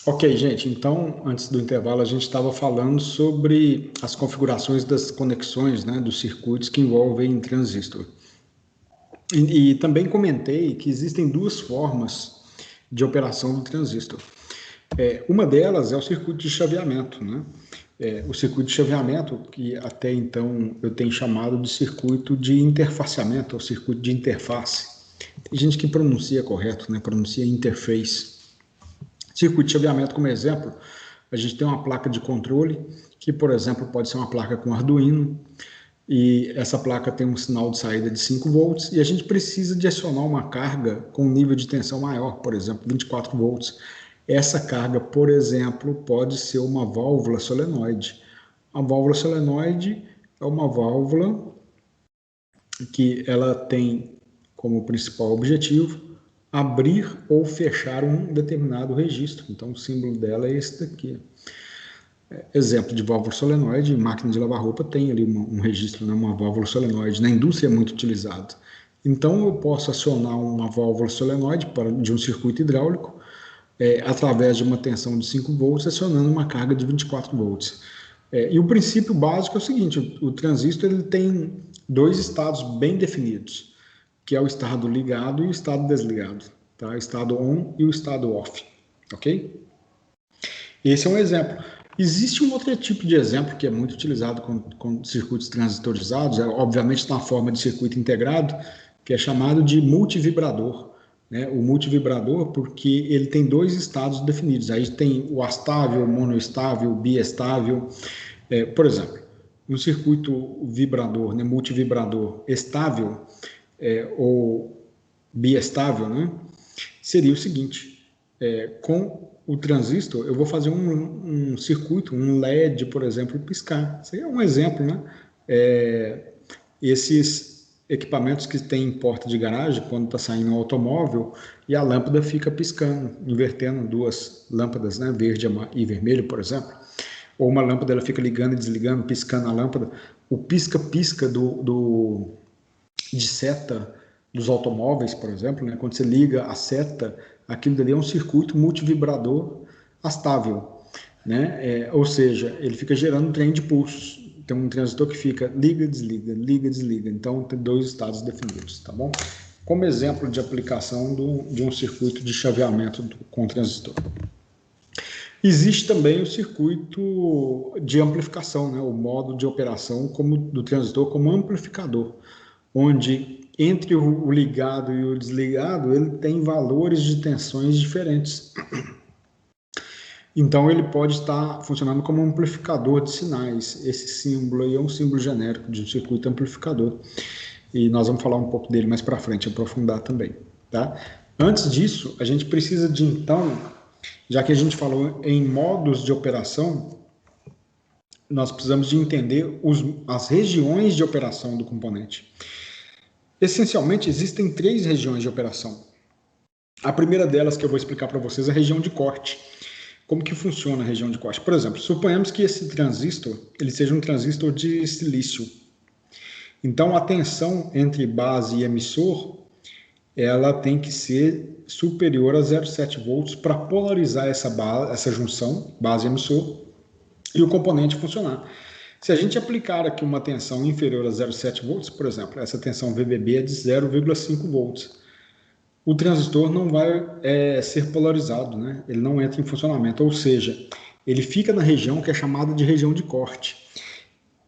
Ok, gente, então, antes do intervalo, a gente estava falando sobre as configurações das conexões, né, dos circuitos que envolvem transistor. E também comentei que existem duas formas de operação do transistor. Uma delas é o circuito de chaveamento, né? O circuito de chaveamento, que até então eu tenho chamado de circuito de interfaceamento, ou circuito de interface. Tem gente que pronuncia correto, né? Pronuncia interface. Circuito de chaveamento, como exemplo, a gente tem uma placa de controle, que, por exemplo, pode ser uma placa com Arduino, e essa placa tem um sinal de saída de 5 volts, e a gente precisa de acionar uma carga com um nível de tensão maior, por exemplo, 24 volts. Essa carga, por exemplo, pode ser uma válvula solenoide. A válvula solenoide é uma válvula que ela tem como principal objetivo abrir ou fechar um determinado registro. Então, o símbolo dela é esse daqui. Exemplo de válvula solenoide, máquina de lavar roupa tem ali um registro, né, uma válvula solenoide. Na indústria é muito utilizado. Então, eu posso acionar uma válvula solenoide de um circuito hidráulico através de uma tensão de 5 volts, acionando uma carga de 24 volts. E o princípio básico é o seguinte, o transistor ele tem dois estados bem definidos, que é o estado ligado e o estado desligado, tá? O estado on e o estado off, ok? Esse é um exemplo. Existe um outro tipo de exemplo que é muito utilizado com circuitos transistorizados, obviamente na forma de circuito integrado, que é chamado de multivibrador. Né? O multivibrador, porque ele tem dois estados definidos. Aí tem o astável, monoestável, biestável. Por exemplo, um circuito vibrador, né, multivibrador estável ou biestável, né, seria o seguinte: com o transistor, eu vou fazer um circuito, um LED, por exemplo, piscar. Isso aí é um exemplo, né? Esses equipamentos que tem em porta de garagem, quando está saindo um automóvel, e a lâmpada fica piscando, invertendo duas lâmpadas, né? Verde e vermelho, por exemplo. Ou uma lâmpada ela fica ligando e desligando, piscando a lâmpada. O pisca-pisca de seta dos automóveis, por exemplo, né? Quando você liga a seta, aquilo dali é um circuito multivibrador astável, né? Ou seja, ele fica gerando um trem de pulsos. Tem um transistor que fica liga, desliga. Então, tem dois estados definidos, tá bom? Como exemplo de aplicação de um circuito de chaveamento com transistor. Existe também o circuito de amplificação, né? O modo de operação do transistor como amplificador, onde entre o ligado e o desligado ele tem valores de tensões diferentes. Então ele pode estar funcionando como um amplificador de sinais. Esse símbolo aí é um símbolo genérico de um circuito amplificador. E nós vamos falar um pouco dele mais para frente, aprofundar também, tá? Antes disso, a gente precisa de então, já que a gente falou em modos de operação, nós precisamos de entender as regiões de operação do componente. Essencialmente, existem três regiões de operação. A primeira delas que eu vou explicar para vocês é a região de corte. Como que funciona a região de corte? Por exemplo, suponhamos que esse transistor ele seja um transistor de silício. Então, a tensão entre base e emissor ela tem que ser superior a 0,7 volts para polarizar essa junção base-emissor e o componente funcionar. Se a gente aplicar aqui uma tensão inferior a 0,7 volts, por exemplo, essa tensão VBB é de 0,5 volts, o transistor não vai ser polarizado, né? Ele não entra em funcionamento, ou seja, ele fica na região que é chamada de região de corte.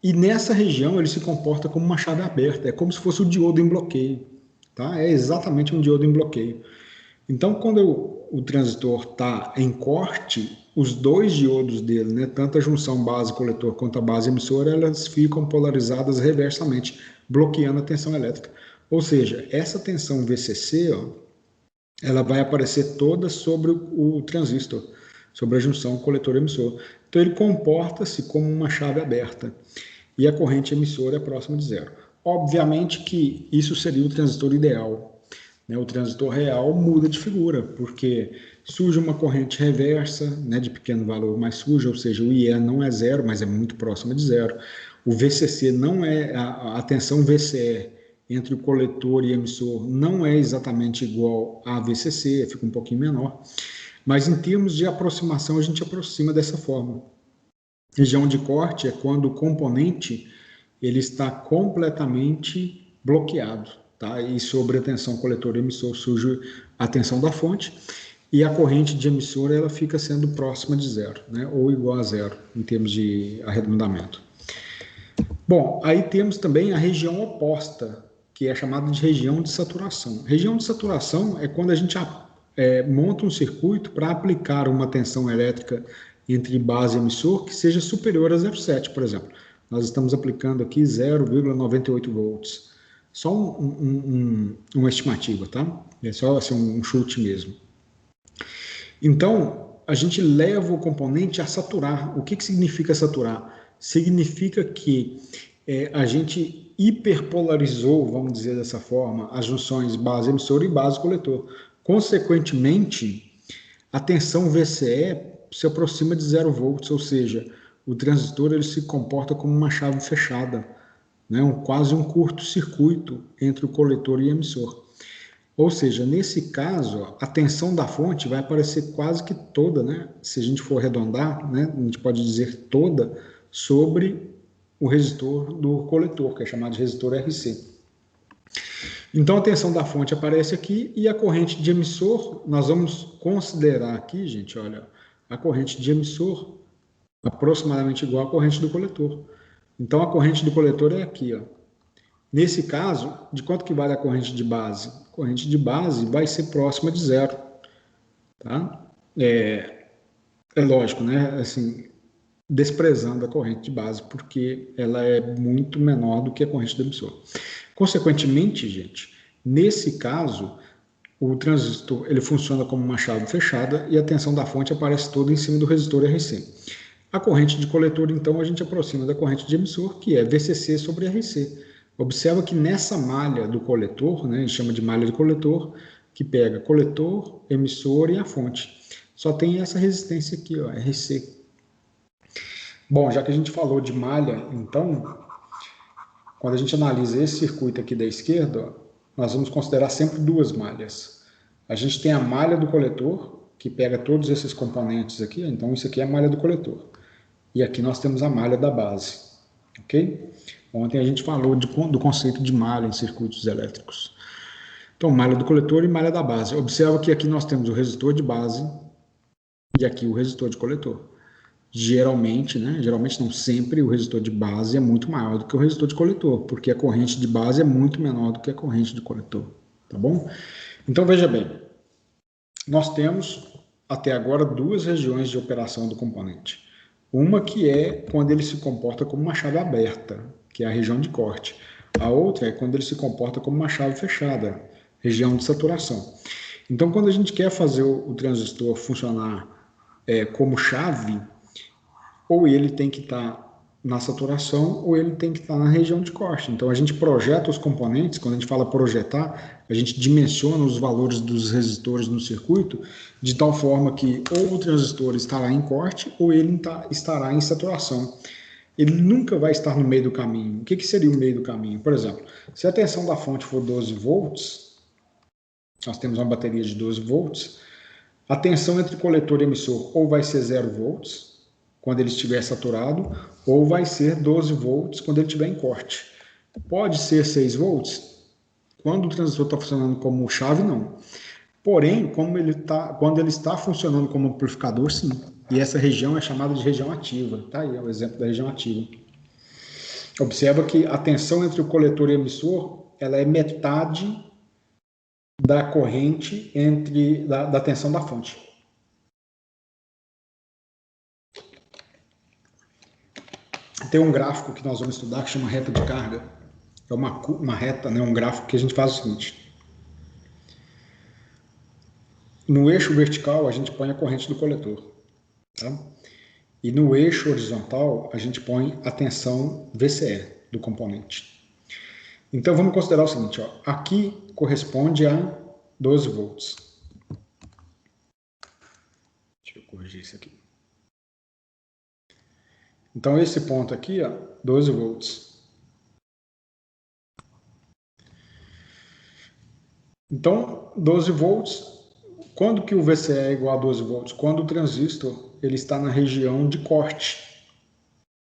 E nessa região ele se comporta como uma chave aberta, é como se fosse o diodo em bloqueio. Tá? É exatamente um diodo em bloqueio. Então, quando o transistor está em corte, os dois diodos dele, né, tanto a junção base-coletor quanto a base-emissora, elas ficam polarizadas reversamente, bloqueando a tensão elétrica. Ou seja, essa tensão VCC, ó, ela vai aparecer toda sobre o transistor, sobre a junção coletor-emissor. Então, ele comporta-se como uma chave aberta e a corrente emissora é próxima de zero. Obviamente que isso seria o transistor ideal. Né? O transistor real muda de figura, porque surge uma corrente reversa, né, de pequeno valor mais suja, ou seja, o IE não é zero, mas é muito próximo de zero. O VCC não é, a tensão VCE entre o coletor e emissor não é exatamente igual a VCC, fica um pouquinho menor. Mas em termos de aproximação, a gente aproxima dessa forma. Região de corte é quando o componente ele está completamente bloqueado, tá? E sobre a tensão coletor-emissor surge a tensão da fonte, e a corrente de emissor ela fica sendo próxima de zero, né? Ou igual a zero, em termos de arredondamento. Bom, aí temos também a região oposta, que é chamada de região de saturação. Região de saturação é quando a gente monta um circuito para aplicar uma tensão elétrica entre base e emissor que seja superior a 0,7, por exemplo. Nós estamos aplicando aqui 0,98 volts. Só uma estimativa, tá? É só assim, um chute mesmo. Então, a gente leva o componente a saturar. O que significa saturar? Significa que a gente hiperpolarizou, vamos dizer dessa forma, as junções base emissor e base coletor. Consequentemente, a tensão VCE se aproxima de 0 volts, ou seja, o transistor ele se comporta como uma chave fechada, né? Quase um curto-circuito entre o coletor e o emissor. Ou seja, nesse caso, a tensão da fonte vai aparecer quase que toda, né? Se a gente for arredondar, né? A gente pode dizer toda, sobre o resistor do coletor, que é chamado de resistor RC. Então, a tensão da fonte aparece aqui e a corrente de emissor, nós vamos considerar aqui, gente, olha, a corrente de emissor aproximadamente igual à corrente do coletor. Então, a corrente do coletor é aqui, ó. Nesse caso, de quanto que vale a corrente de base? A corrente de base vai ser próxima de zero, tá? É lógico, né? Assim, desprezando a corrente de base, porque ela é muito menor do que a corrente do emissor. Consequentemente, gente, nesse caso, o transistor ele funciona como uma chave fechada e a tensão da fonte aparece toda em cima do resistor RC. A corrente de coletor, então, a gente aproxima da corrente de emissor, que é VCC sobre RC. Observa que nessa malha do coletor, né, a gente chama de malha do coletor, que pega coletor, emissor e a fonte. Só tem essa resistência aqui, ó, RC. Bom, já que a gente falou de malha, então, quando a gente analisa esse circuito aqui da esquerda, nós vamos considerar sempre duas malhas. A gente tem a malha do coletor, que pega todos esses componentes aqui, então isso aqui é a malha do coletor. E aqui nós temos a malha da base, ok? Ontem a gente falou do conceito de malha em circuitos elétricos. Então, malha do coletor e malha da base. Observa que aqui nós temos o resistor de base e aqui o resistor de coletor. Geralmente, né? Geralmente não sempre, o resistor de base é muito maior do que o resistor de coletor, porque a corrente de base é muito menor do que a corrente de coletor, tá bom? Então, veja bem, nós temos até agora duas regiões de operação do componente. Uma que é quando ele se comporta como uma chave aberta, que é a região de corte. A outra é quando ele se comporta como uma chave fechada, região de saturação. Então, quando a gente quer fazer o transistor funcionar como chave, ou ele tem que estar na saturação, ou ele tem que estar na região de corte. Então, a gente projeta os componentes, quando a gente fala projetar, a gente dimensiona os valores dos resistores no circuito, de tal forma que ou o transistor estará em corte, ou ele estará em saturação. Ele nunca vai estar no meio do caminho. O que seria o meio do caminho? Por exemplo, se a tensão da fonte for 12 volts, nós temos uma bateria de 12 volts, a tensão entre coletor e emissor ou vai ser 0 volts, quando ele estiver saturado, ou vai ser 12 volts quando ele estiver em corte. Pode ser 6 volts? Quando o transistor está funcionando como chave, não. Porém, quando ele está funcionando como amplificador, sim. E essa região é chamada de região ativa. Tá aí, é o exemplo da região ativa. Observa que a tensão entre o coletor e o emissor, ela é metade da corrente da tensão da fonte. Tem um gráfico que nós vamos estudar que chama reta de carga. É uma reta, né, um gráfico que a gente faz o seguinte. No eixo vertical, a gente põe a corrente do coletor. Tá? E no eixo horizontal, a gente põe a tensão VCE do componente. Então, vamos considerar o seguinte. Ó, aqui corresponde a 12 volts. Deixa eu corrigir isso aqui. Então, esse ponto aqui, ó, 12 volts. Então, 12 volts, Quando que o VCE é igual a 12 volts? Quando o transistor ele está na região de corte,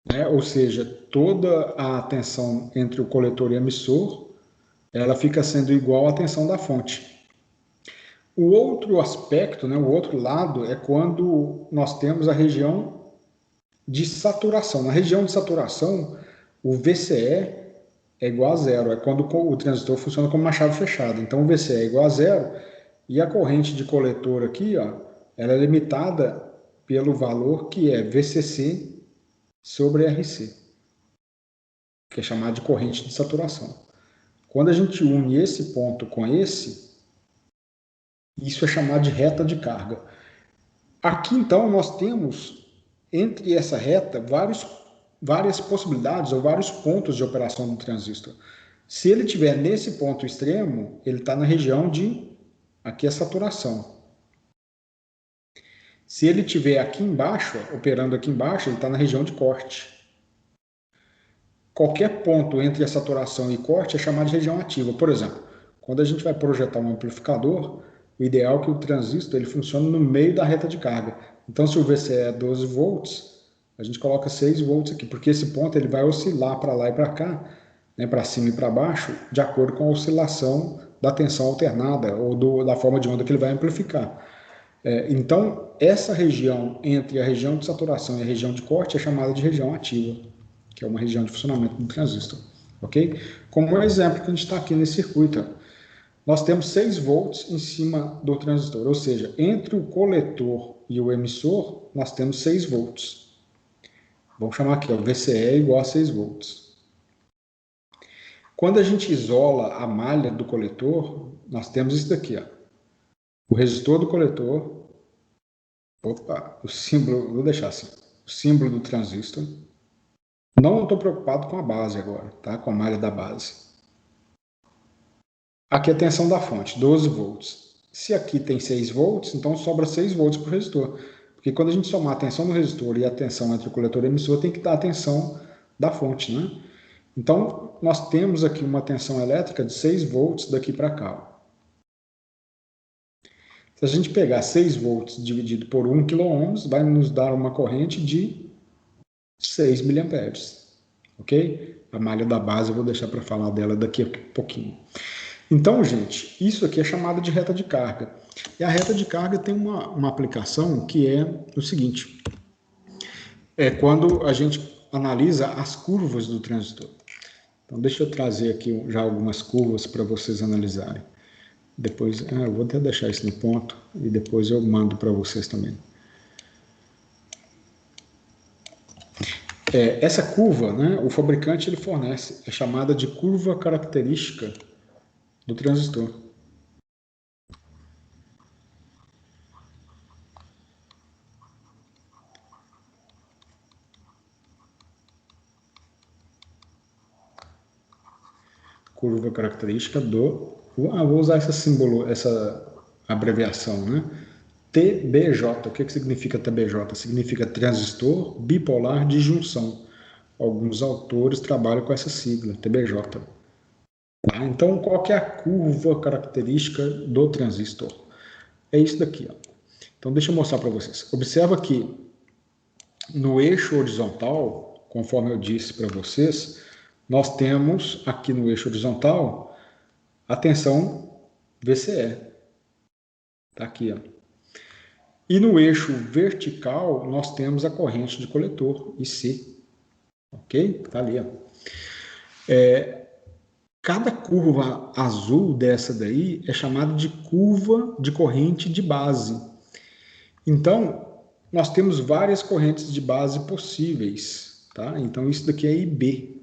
né? Ou seja, toda a tensão entre o coletor e o emissor, ela fica sendo igual à tensão da fonte. O outro aspecto, né, o outro lado, é quando nós temos a região de saturação. Na região de saturação, o VCE é igual a zero. É quando o transistor funciona como uma chave fechada. Então, o VCE é igual a zero e a corrente de coletor aqui, ó, ela é limitada pelo valor que é VCC sobre RC, que é chamado de corrente de saturação. Quando a gente une esse ponto com esse, isso é chamado de reta de carga. Aqui, então, nós temos, entre essa reta, várias possibilidades ou vários pontos de operação do transistor. Se ele estiver nesse ponto extremo, ele está na região de, aqui é saturação. Se ele estiver aqui embaixo, operando aqui embaixo, ele está na região de corte. Qualquer ponto entre a saturação e corte é chamado de região ativa. Por exemplo, quando a gente vai projetar um amplificador, o ideal é que o transistor ele funcione no meio da reta de carga. Então, se o VCE é 12 volts, a gente coloca 6 volts aqui, porque esse ponto ele vai oscilar para lá e para cá, né, para cima e para baixo, de acordo com a oscilação da tensão alternada ou da forma de onda que ele vai amplificar. Então, essa região entre a região de saturação e a região de corte é chamada de região ativa, que é uma região de funcionamento do transistor, ok? Como exemplo que a gente está aqui nesse circuito, nós temos 6 volts em cima do transistor, ou seja, entre o coletor e o emissor, nós temos 6 volts. Vamos chamar aqui, ó, VCE é igual a 6 volts. Quando a gente isola a malha do coletor, nós temos isso daqui, ó. O resistor do coletor, o símbolo, vou deixar assim, o símbolo do transistor. Não estou preocupado com a base agora, tá? Com a malha da base. Aqui a tensão da fonte, 12 volts. Se aqui tem 6 volts, então sobra 6 volts para o resistor. Porque quando a gente somar a tensão do resistor e a tensão entre o coletor e o emissor, tem que dar a tensão da fonte, né? Então, nós temos aqui uma tensão elétrica de 6 volts daqui para cá. Se a gente pegar 6 volts dividido por 1 kΩ, vai nos dar uma corrente de 6 miliamperes, ok? A malha da base eu vou deixar para falar dela daqui a pouquinho. Então, gente, isso aqui é chamado de reta de carga. E a reta de carga tem uma aplicação que é o seguinte. É quando a gente analisa as curvas do transistor. Então, deixa eu trazer aqui já algumas curvas para vocês analisarem. Depois, eu vou até deixar isso no ponto e depois eu mando para vocês também. Essa curva, né, o fabricante ele fornece, é chamada de curva característica do transistor. Curva característica do... vou usar esse símbolo, essa abreviação, né? TBJ. O que significa TBJ? Significa transistor bipolar de junção. Alguns autores trabalham com essa sigla, TBJ. Tá? Então, qual que é a curva característica do transistor? É isso daqui, ó. Então, deixa eu mostrar para vocês. Observa que no eixo horizontal, conforme eu disse para vocês, nós temos aqui no eixo horizontal a tensão VCE. Está aqui, ó. E no eixo vertical, nós temos a corrente de coletor, IC. Ok? Está ali, ó. Cada curva azul dessa daí é chamada de curva de corrente de base. Então, nós temos várias correntes de base possíveis, tá? Então, isso daqui é IB.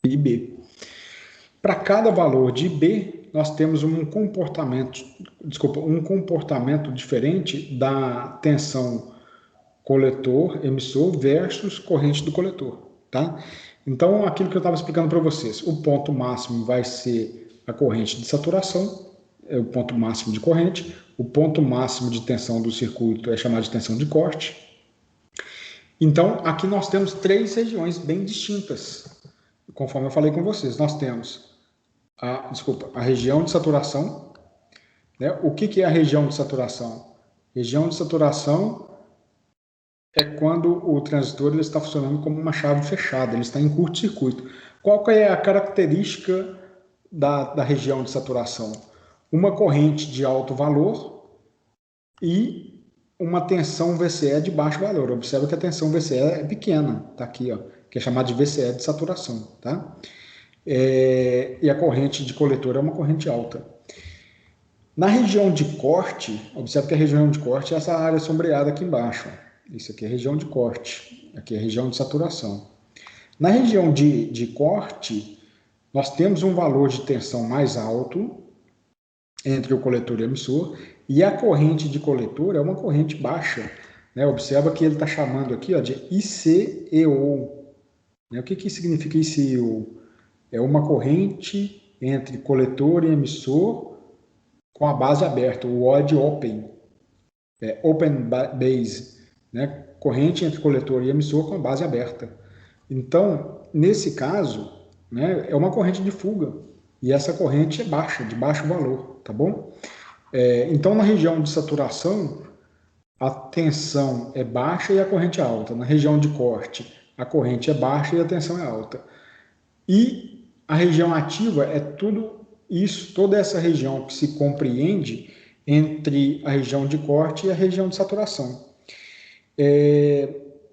IB. Para cada valor de IB, nós temos um comportamento diferente da tensão coletor-emissor versus corrente do coletor, tá? Então, aquilo que eu estava explicando para vocês, o ponto máximo vai ser a corrente de saturação, é o ponto máximo de corrente, o ponto máximo de tensão do circuito é chamado de tensão de corte. Então, aqui nós temos 3 regiões bem distintas, conforme eu falei com vocês. Nós temos desculpa, a região de saturação, né? O que é a região de saturação? Região de saturação é quando o transistor ele está funcionando como uma chave fechada, ele está em curto-circuito. Qual que é a característica da região de saturação? Uma corrente de alto valor e uma tensão VCE de baixo valor. Observa que a tensão VCE é pequena, está aqui, ó, que é chamada de VCE de saturação. Tá? E a corrente de coletor é uma corrente alta. Na região de corte, observe que a região de corte é essa área sombreada aqui embaixo. Isso aqui é a região de corte, aqui é a região de saturação. Na região de corte, nós temos um valor de tensão mais alto entre o coletor e o emissor, e a corrente de coletor é uma corrente baixa. Né? Observa que ele está chamando aqui, ó, de ICEO. Né? O que significa ICEO? É uma corrente entre coletor e emissor com a base aberta, o odd open. Open base, né? Corrente entre coletor e emissor com a base aberta. Então, nesse caso, né, é uma corrente de fuga, e essa corrente é baixa, de baixo valor, tá bom? Então, na região de saturação, a tensão é baixa e a corrente é alta. Na região de corte, a corrente é baixa e a tensão é alta. E a região ativa é tudo isso, toda essa região que se compreende entre a região de corte e a região de saturação.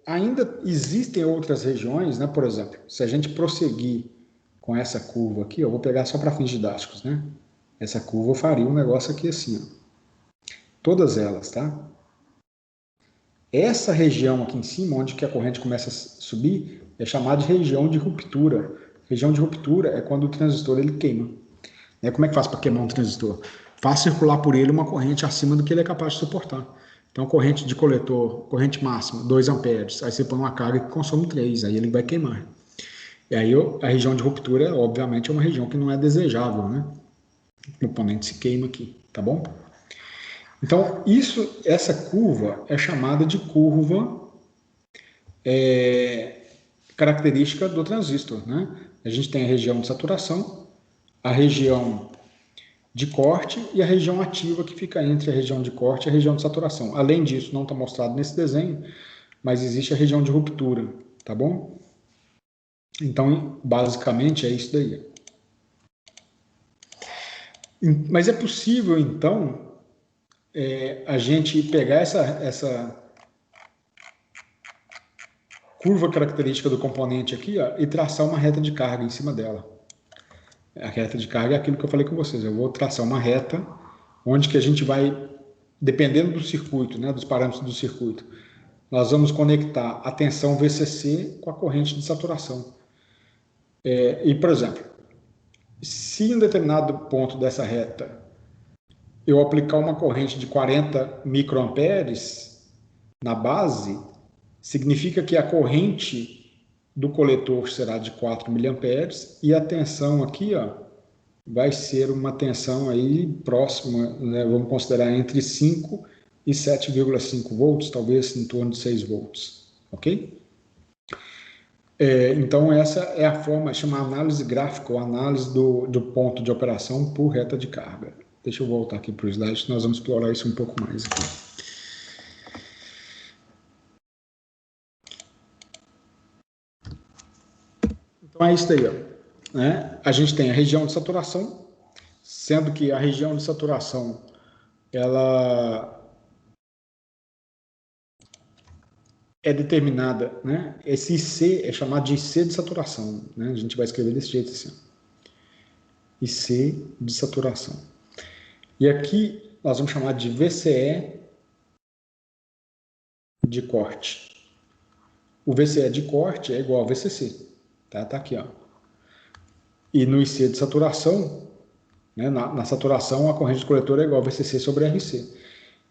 Ainda existem outras regiões, né? Por exemplo, se a gente prosseguir com essa curva aqui, eu vou pegar só para fins didáticos, né? Essa curva eu faria um negócio aqui assim, ó. Todas elas, tá? Essa região aqui em cima, onde que a corrente começa a subir, é chamada de região de ruptura. Região de ruptura é quando o transistor ele queima. Como é que faz para queimar um transistor? Faz circular por ele uma corrente acima do que ele é capaz de suportar. Então, corrente de coletor, corrente máxima, 2 amperes. Aí você põe uma carga que consome 3, aí ele vai queimar. E aí a região de ruptura, obviamente, é uma região que não é desejável, né? O componente se queima aqui, tá bom? Então, essa curva é chamada de curva característica do transistor, né? A gente tem a região de saturação, a região de corte e a região ativa que fica entre a região de corte e a região de saturação. Além disso, não está mostrado nesse desenho, mas existe a região de ruptura, tá bom? Então, basicamente, é isso daí. Mas é possível, então, a gente pegar essa curva característica do componente aqui, ó, e traçar uma reta de carga em cima dela. A reta de carga é aquilo que eu falei com vocês. Eu vou traçar uma reta onde que a gente vai, dependendo do circuito, né, dos parâmetros do circuito, nós vamos conectar a tensão VCC com a corrente de saturação. E, por exemplo, se em determinado ponto dessa reta eu aplicar uma corrente de 40 microamperes na base, significa que a corrente do coletor será de 4 miliamperes e a tensão aqui, ó, vai ser uma tensão aí próxima, né, vamos considerar entre 5 e 7,5 volts, talvez em torno de 6 volts, ok? Então essa é a forma, chama análise gráfica, ou análise do ponto de operação por reta de carga. Deixa eu voltar aqui para o slide, nós vamos explorar isso um pouco mais aqui. Então é isso aí, ó, né? A gente tem a região de saturação, sendo que a região de saturação, ela é determinada, né? Esse IC é chamado de IC de saturação, né? A gente vai escrever desse jeito assim, IC de saturação. E aqui nós vamos chamar de VCE de corte. O VCE de corte é igual ao VCC, tá? Tá aqui, ó. E no IC de saturação, né, na saturação, a corrente de coletor é igual a VCC sobre RC.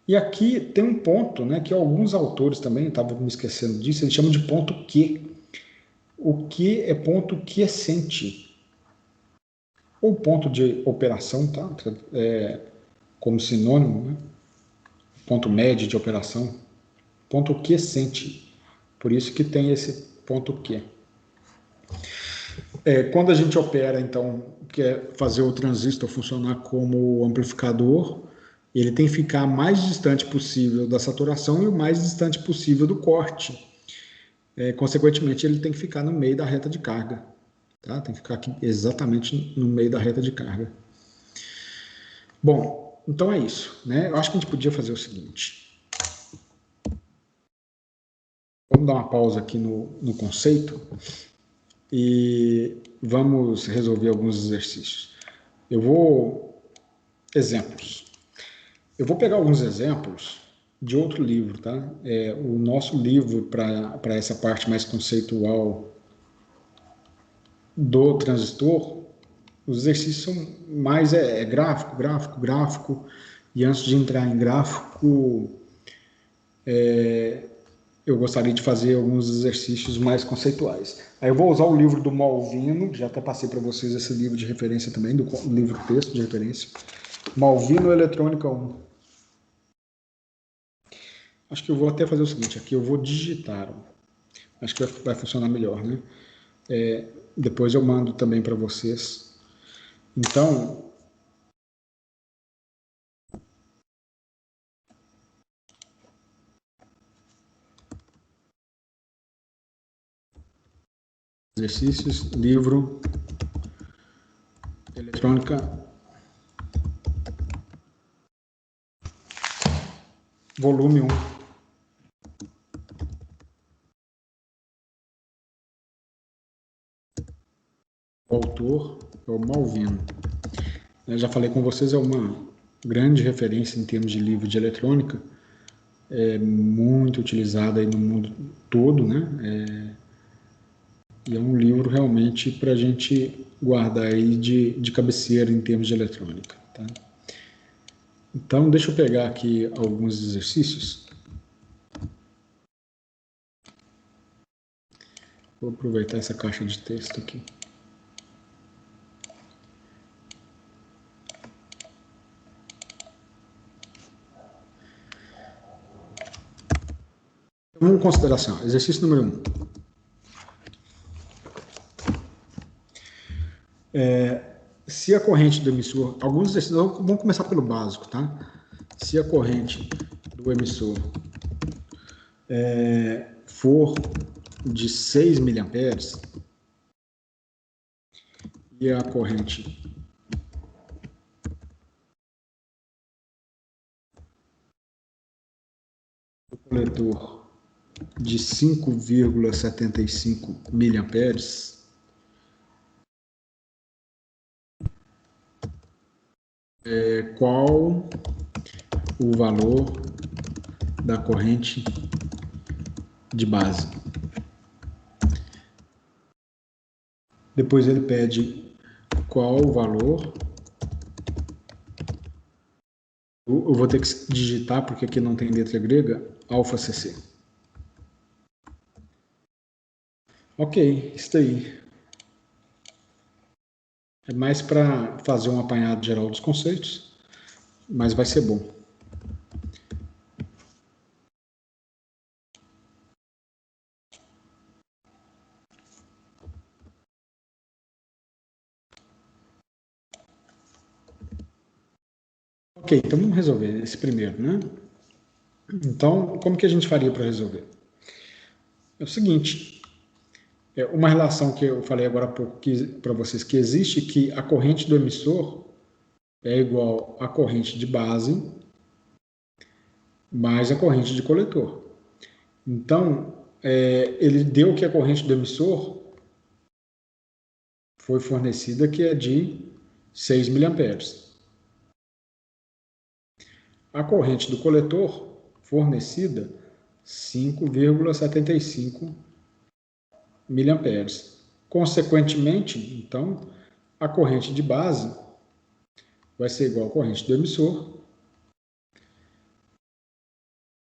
E aqui tem um ponto, né, que alguns autores também, estavam me esquecendo disso, eles chamam de ponto Q. O Q é ponto quiescente, ou ponto de operação, tá? Como sinônimo, né? Ponto médio de operação, ponto quiescente. Por isso que tem esse ponto Q. Quando a gente opera, então, quer fazer o transistor funcionar como amplificador, ele tem que ficar mais distante possível da saturação e o mais distante possível do corte. Consequentemente, ele tem que ficar no meio da reta de carga. Tá? Tem que ficar aqui exatamente no meio da reta de carga. Bom, então é isso. Né? Eu acho que a gente podia fazer o seguinte. Vamos dar uma pausa aqui no conceito e vamos resolver alguns exercícios. Exemplos. Eu vou pegar alguns exemplos de outro livro, tá? O nosso livro para essa parte mais conceitual do transistor, os exercícios são mais gráfico, gráfico, gráfico, e antes de entrar em gráfico, eu gostaria de fazer alguns exercícios mais conceituais. Aí eu vou usar o livro do Malvino, já até passei para vocês esse livro de referência também, do livro texto de referência, Malvino Eletrônica 1. Acho que eu vou até fazer o seguinte, aqui eu vou digitar, acho que vai funcionar melhor, né? Depois eu mando também para vocês. Então, exercícios, livro, eletrônica, volume 1. O autor é o Malvino. Eu já falei com vocês, é uma grande referência em termos de livro de eletrônica, é muito utilizado aí no mundo todo, né? E é um livro realmente para a gente guardar aí de cabeceira em termos de eletrônica, tá? Então, deixa eu pegar aqui alguns exercícios. Vou aproveitar essa caixa de texto aqui. Vamos em consideração. Exercício número 1. Se a corrente do emissor... Alguns exercícios... Vamos começar pelo básico, tá? Se a corrente do emissor for de 6 miliamperes e a corrente do coletor de 5,75 miliamperes, qual o valor da corrente de base? Depois ele pede qual o valor. Eu vou ter que digitar, porque aqui não tem letra grega, alfa CC. Ok, isso aí. É mais para fazer um apanhado geral dos conceitos, mas vai ser bom. Ok, então vamos resolver esse primeiro, né? Então, como que a gente faria para resolver? É o seguinte, uma relação que eu falei agora há pouco para vocês, que existe, que a corrente do emissor é igual à corrente de base mais a corrente de coletor. Então, ele deu que a corrente do emissor foi fornecida, que é de 6 miliamperes. A corrente do coletor fornecida 5,75 miliamperes. Consequentemente, então, a corrente de base vai ser igual à corrente do emissor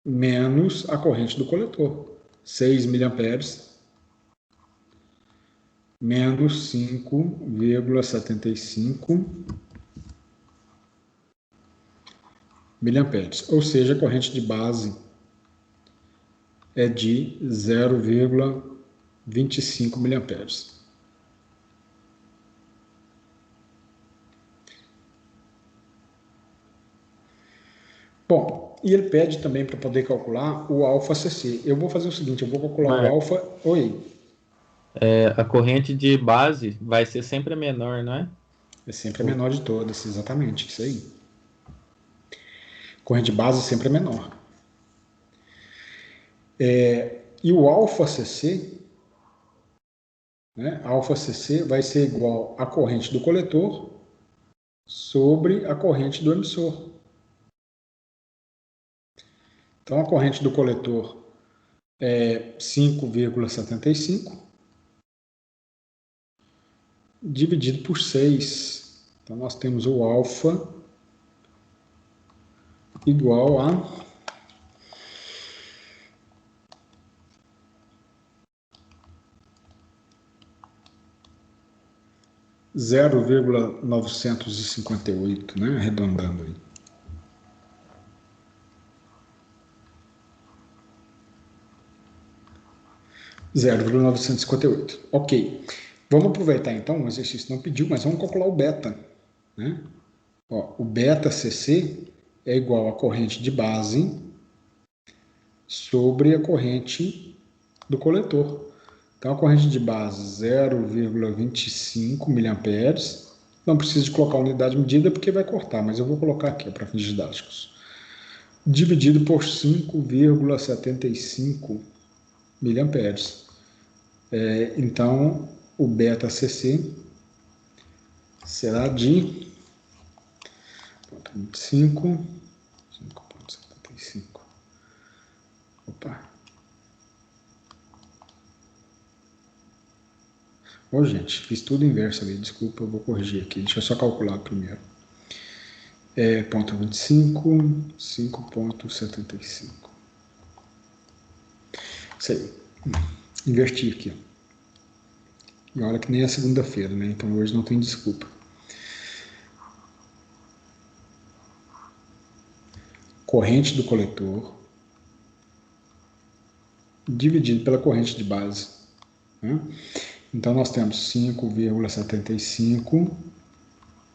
menos a corrente do coletor. 6 miliamperes menos 5,75 miliamperes. Ou seja, a corrente de base é de 0,25 miliamperes. Bom, e ele pede também para poder calcular o alfa CC. Eu vou fazer o seguinte, eu vou calcular o Marcos, alfa... Oi, a corrente de base vai ser sempre a menor, não é? é sempre a menor de todas, exatamente, isso aí. Corrente de base sempre é menor. E o alfa CC, né, alfa CC vai ser igual à corrente do coletor sobre a corrente do emissor. Então, a corrente do coletor é 5,75 dividido por 6. Então, nós temos o alfa igual a 0,958, né? Arredondando aí. 0,958. Ok. Vamos aproveitar então, o exercício não pediu, mas vamos calcular o beta. Né? Ó, o beta CC é igual à corrente de base sobre a corrente do coletor. Então, a corrente de base 0,25 mA. Não precisa de colocar a unidade medida porque vai cortar, mas eu vou colocar aqui para fins didáticos. Dividido por 5,75 mA. Então, o beta CC será de 5,75. Opa. Ô, gente, fiz tudo inverso ali, desculpa, eu vou corrigir aqui. Deixa eu só calcular primeiro. Ponto 25, 5,75. Isso aí. Inverti aqui. E olha que nem é segunda-feira, né? Então hoje não tem desculpa. Corrente do coletor dividido pela corrente de base. Né? Então nós temos 5,75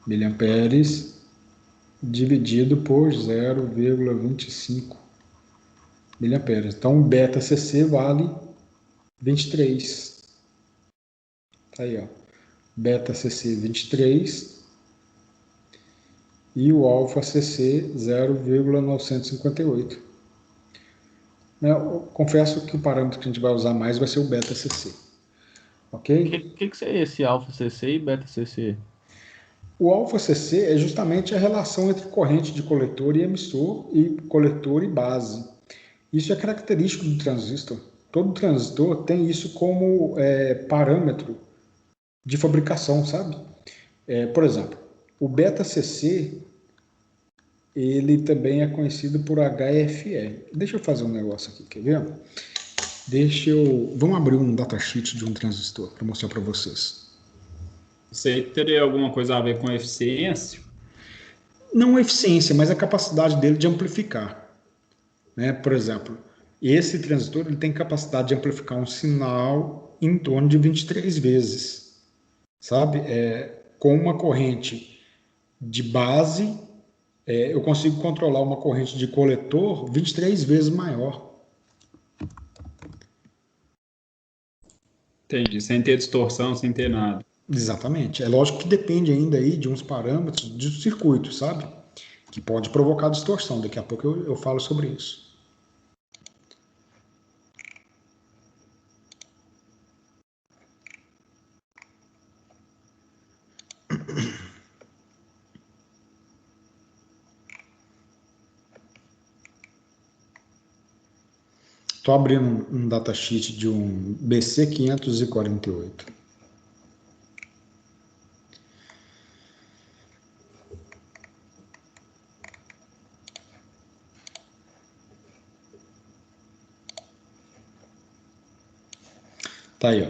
miliamperes dividido por 0,25 miliamperes. Então o beta CC vale 23. Tá aí, ó. Beta CC 23 e o alfa CC 0,958. Eu confesso que o parâmetro que a gente vai usar mais vai ser o beta CC. O Ok? que seria esse alfa CC e beta CC? O alfa CC é justamente a relação entre corrente de coletor e emissor e coletor e base. Isso é característico do transistor. Todo transistor tem isso como parâmetro de fabricação, sabe? Por exemplo, o beta CC ele também é conhecido por HFE. Deixa eu fazer um negócio aqui, quer ver? Vamos abrir um datasheet de um transistor para mostrar para vocês. Isso aí teria alguma coisa a ver com eficiência? Não a eficiência, mas a capacidade dele de amplificar. Né? Por exemplo, esse transistor ele tem capacidade de amplificar um sinal em torno de 23 vezes. Sabe? Com uma corrente de base, eu consigo controlar uma corrente de coletor 23 vezes maior. Entendi. Sem ter distorção, sem ter nada. Exatamente. É lógico que depende ainda aí de uns parâmetros do circuito, sabe? Que pode provocar distorção. Daqui a pouco eu falo sobre isso. Estou abrindo um datasheet de um BC548. Tá aí, ó.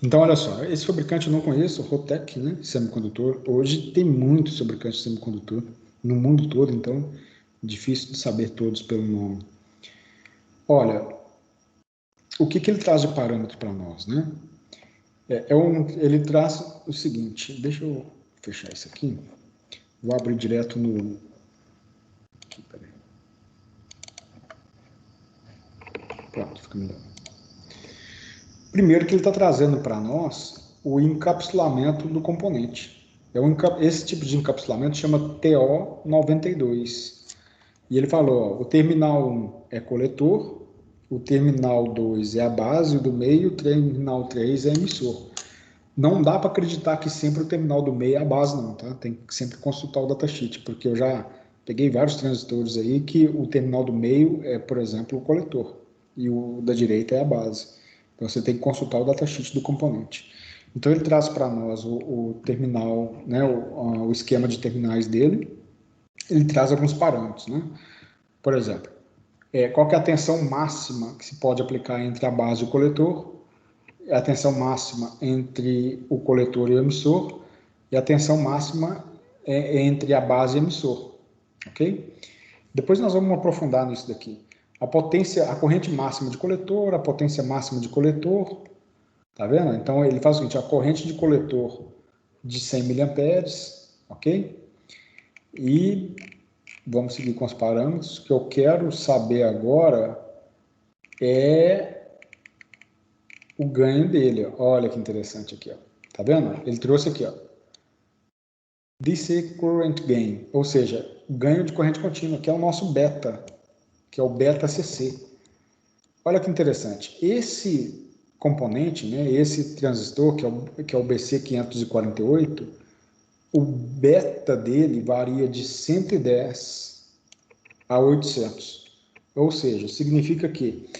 Então, olha só, esse fabricante eu não conheço, o Rotec, né, semicondutor. Hoje tem muitos fabricantes de semicondutor no mundo todo, então difícil de saber todos pelo nome. Olha, o que ele traz de parâmetro para nós, né? Ele traz o seguinte, deixa eu fechar isso aqui, vou abrir direto no aqui, peraí. Pronto, fica melhor. Primeiro que ele está trazendo para nós o encapsulamento do componente. Esse tipo de encapsulamento chama TO92. E ele falou, ó, o terminal 1 é coletor, o terminal 2 é a base do meio, o terminal 3 é emissor. Não dá para acreditar que sempre o terminal do meio é a base, não, tá? Tem que sempre consultar o datasheet, porque eu já peguei vários transistores aí que o terminal do meio é, por exemplo, o coletor, e o da direita é a base. Então você tem que consultar o datasheet do componente. Então ele traz para nós o terminal, né, o esquema de terminais dele, ele traz alguns parâmetros, né? Por exemplo, qual que é a tensão máxima que se pode aplicar entre a base e o coletor, a tensão máxima entre o coletor e o emissor, e a tensão máxima entre a base e o emissor, ok? Depois nós vamos aprofundar nisso daqui. A potência, a corrente máxima de coletor, a potência máxima de coletor, tá vendo? Então ele faz o seguinte, a corrente de coletor de 100 mA, ok? E vamos seguir com os parâmetros. O que eu quero saber agora é o ganho dele. Ó. Olha que interessante aqui, ó. Tá vendo? Ele trouxe aqui, ó, DC Current Gain, ou seja, ganho de corrente contínua, que é o nosso beta, que é o beta CC. Olha que interessante. Esse componente, né, esse transistor, que é o BC548, o beta dele varia de 110 a 800. Ou seja, significa que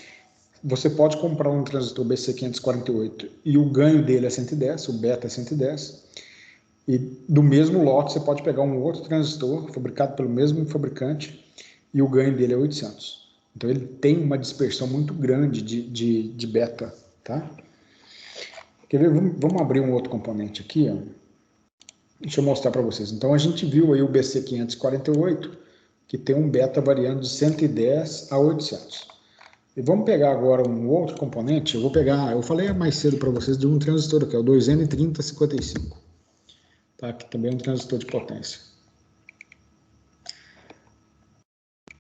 você pode comprar um transistor BC548 e o ganho dele é 110, o beta é 110, e do mesmo lote você pode pegar um outro transistor fabricado pelo mesmo fabricante e o ganho dele é 800. Então ele tem uma dispersão muito grande de beta, tá? Quer ver? Vamos abrir um outro componente aqui, ó. Deixa eu mostrar para vocês. Então a gente viu aí o BC548, que tem um beta variando de 110 a 800. E vamos pegar agora um outro componente. Eu falei mais cedo para vocês de um transistor aqui, é o 2N3055. Tá? Que também é um transistor de potência.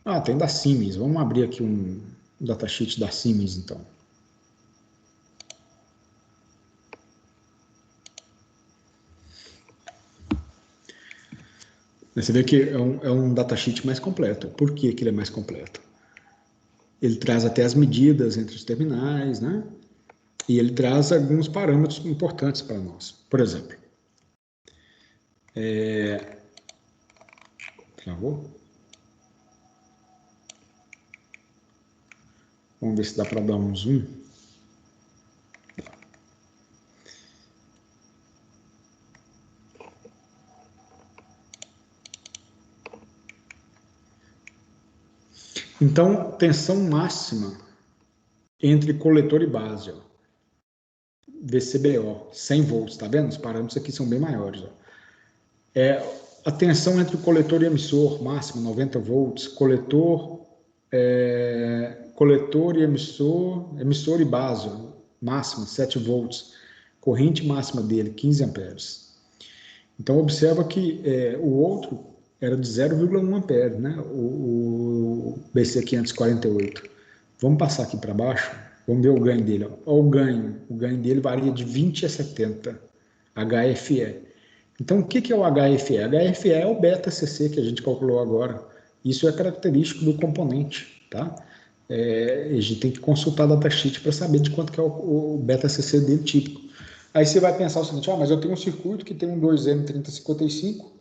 Ah, tem da Siemens. Vamos abrir aqui um datasheet da Siemens, então. Você vê que é um datasheet mais completo. Por que ele é mais completo? Ele traz até as medidas entre os terminais, né? E ele traz alguns parâmetros importantes para nós. Por exemplo, por favor. Vamos ver se dá para dar um zoom. Então, tensão máxima entre coletor e base, ó. VCBO, 100 volts, tá vendo? Os parâmetros aqui são bem maiores, ó. A tensão entre o coletor e emissor, máxima 90 volts, coletor e emissor e base, máxima 7 volts, corrente máxima dele 15 amperes. Então observa que o outro era de 0,1 ampere, né? O BC548. Vamos passar aqui para baixo, vamos ver o ganho dele. Olha o ganho dele varia de 20 a 70, HFE. Então, o que é o HFE? HFE é o beta CC que a gente calculou agora. Isso é característico do componente, tá? A gente tem que consultar a datasheet para saber de quanto que é o beta CC dele típico. Aí você vai pensar o seguinte, mas eu tenho um circuito que tem um 2M3055,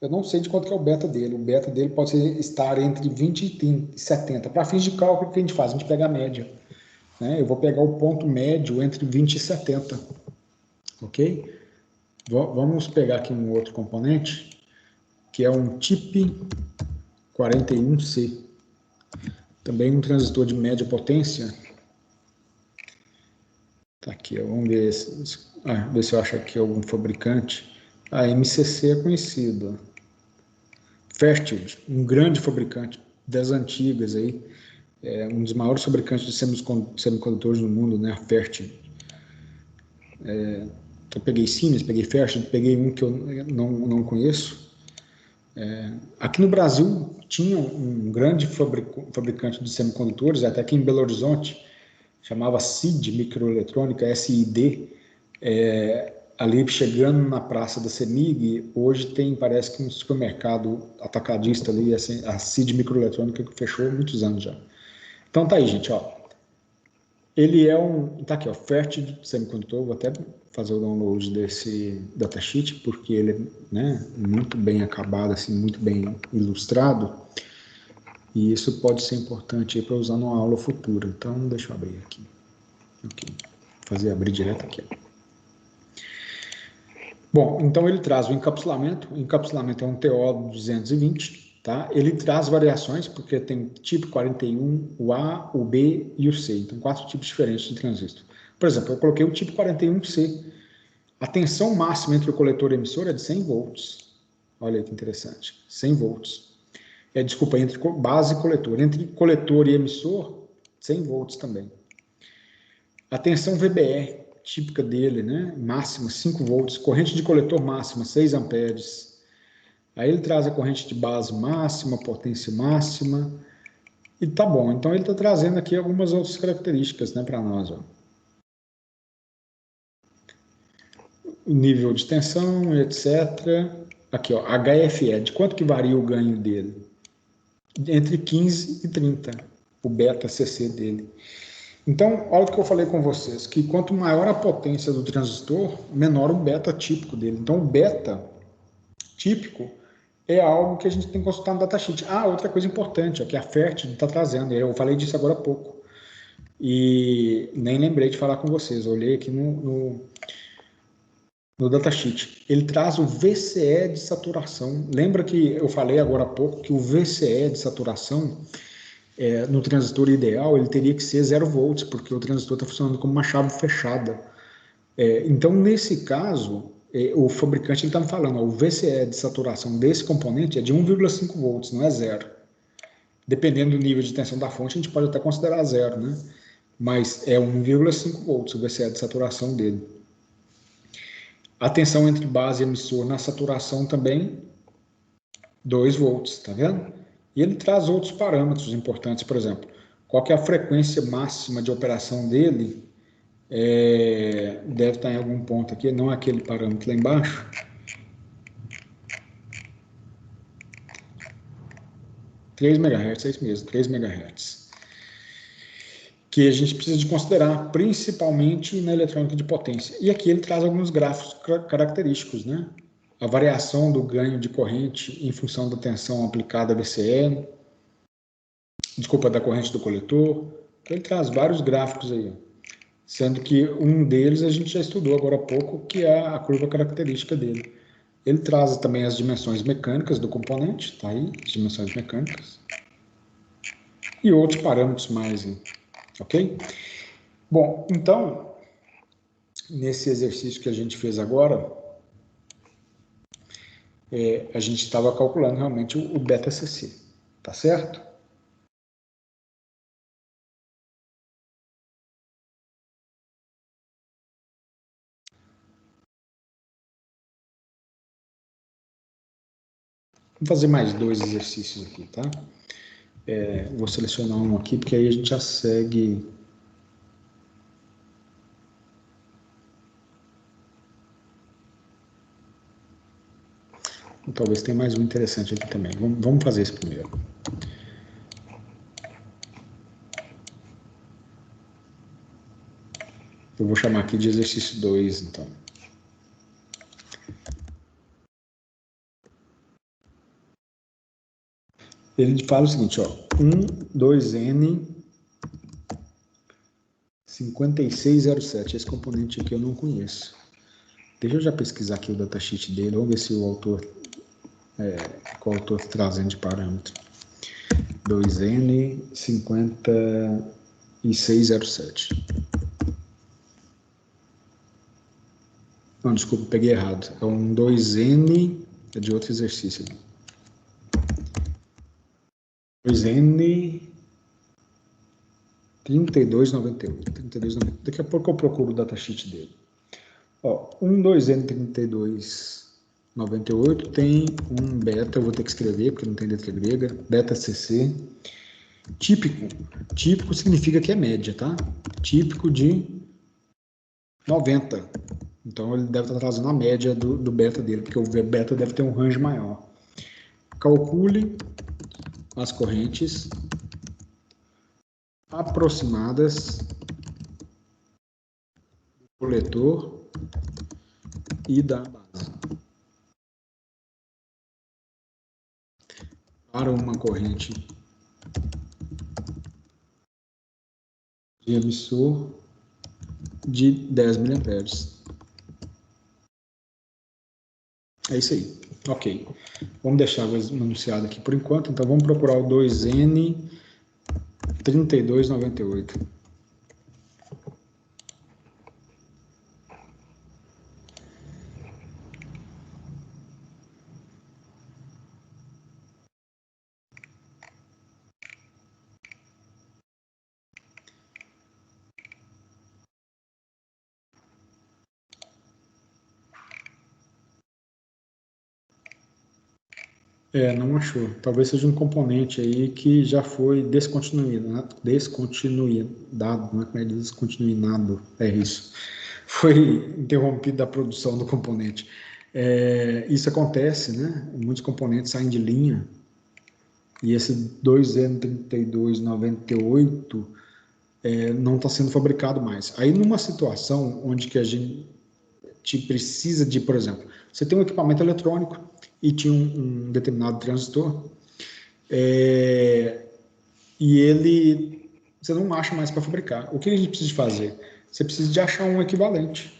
eu não sei de quanto que é o beta dele. O beta dele pode estar entre 20 e 70. Para fins de cálculo, o que a gente faz? A gente pega a média. Né? Eu vou pegar o ponto médio entre 20 e 70. Ok? Vamos pegar aqui um outro componente, que é um TIP41C. Também um transistor de média potência. Tá aqui, vamos ver se eu acho aqui algum fabricante. A MCC é conhecida. Fairchild, um grande fabricante das antigas aí, um dos maiores fabricantes de semicondutores no mundo, né, a Fairchild. Eu peguei Siemens, peguei Fairchild, peguei um que eu não conheço. Aqui no Brasil tinha um grande fabricante de semicondutores, até aqui em Belo Horizonte, chamava CID Microeletrônica, SID, ali chegando na Praça da CEMIG, hoje tem, parece que um supermercado atacadista ali, assim, a CID Microeletrônica, que fechou há muitos anos já. Então tá aí, gente, ó. Ele tá aqui, ó, FERT semicondutor, vou até fazer o download desse datasheet, porque ele é, né, muito bem acabado, assim, muito bem ilustrado, e isso pode ser importante para usar numa aula futura. Então, deixa eu abrir aqui. Ok, abrir direto aqui. Bom, então ele traz o encapsulamento é um TO220, tá? Ele traz variações, porque tem tipo 41, o A, o B e o C, então 4 tipos diferentes de transistor. Por exemplo, eu coloquei o tipo 41C, a tensão máxima entre o coletor e o emissor é de 100 volts, olha aí que interessante, 100 volts. Desculpa, entre base e coletor, entre coletor e emissor, 100 volts também. A tensão VBE, típica dele, né? Máxima 5 volts, corrente de coletor máxima 6 amperes. Aí ele traz a corrente de base máxima, potência máxima, e tá bom. Então ele está trazendo aqui algumas outras características, né, para nós, ó. O nível de tensão, etc. Aqui, ó, HFE, de quanto que varia o ganho dele? Entre 15 e 30, o beta CC dele. Então, olha o que eu falei com vocês, que quanto maior a potência do transistor, menor o beta típico dele. Então, o beta típico é algo que a gente tem que consultar no datasheet. Outra coisa importante, ó, que a FERT está trazendo, eu falei disso agora há pouco, e nem lembrei de falar com vocês, eu olhei aqui no datasheet. Ele traz o VCE de saturação. Lembra que eu falei agora há pouco que o VCE de saturação no transistor ideal, ele teria que ser 0 volts, porque o transistor está funcionando como uma chave fechada. Então, nesse caso, o fabricante está me falando, ó, o VCE de saturação desse componente é de 1,5 volts, não é 0. Dependendo do nível de tensão da fonte, a gente pode até considerar 0, né? Mas é 1,5 volts o VCE de saturação dele. A tensão entre base e emissor na saturação também, 2 volts, tá vendo? E ele traz outros parâmetros importantes, por exemplo, qual que é a frequência máxima de operação dele, deve estar em algum ponto aqui, não aquele parâmetro lá embaixo. $3 MHz, é isso mesmo, 3 MHz. Que a gente precisa de considerar, principalmente na eletrônica de potência. E aqui ele traz alguns gráficos característicos, né? A variação do ganho de corrente em função da tensão aplicada a VCE, da corrente do coletor. Ele traz vários gráficos aí, sendo que um deles a gente já estudou agora há pouco, que é a curva característica dele. Ele traz também as dimensões mecânicas do componente, tá aí, as dimensões mecânicas, e outros parâmetros mais, ok? Bom, então, nesse exercício que a gente fez agora, a gente estava calculando realmente o beta CC, tá certo? Vou fazer mais 2 exercícios aqui, tá? Vou selecionar um aqui, porque aí a gente já segue. Talvez tenha mais um interessante aqui também. Vamos fazer esse primeiro. Eu vou chamar aqui de exercício 2, então. Ele fala o seguinte, ó, 2N 5607, esse componente aqui eu não conheço. Deixa eu já pesquisar aqui o datasheet dele, vamos ver se o autor, qual o autor está trazendo de parâmetro. 2N 5607. Não, desculpa, peguei errado. É um 2N, é de outro exercício. 2N 3298. Daqui a pouco eu procuro o datasheet dele. Ó, 2N32 98 tem um beta, eu vou ter que escrever porque não tem letra grega, beta CC. Típico. Típico significa que é média, tá? Típico de 90. Então ele deve estar trazendo a média do beta dele, porque o beta deve ter um range maior. Calcule as correntes aproximadas do coletor e da base. Para uma corrente de emissor de 10 mA. É isso aí. Ok. Vamos deixar o enunciado aqui por enquanto. Então, vamos procurar o 2N3298. Não achou. Talvez seja um componente aí que já foi descontinuado, né? Não é como é descontinuado, é isso. Foi interrompido a produção do componente. Isso acontece, né? Muitos componentes saem de linha e esse 2N3298 não está sendo fabricado mais. Aí numa situação onde que a gente precisa de, por exemplo, você tem um equipamento eletrônico e tinha um determinado transistor e você não acha mais para fabricar. O que a gente precisa fazer? Você precisa de achar um equivalente.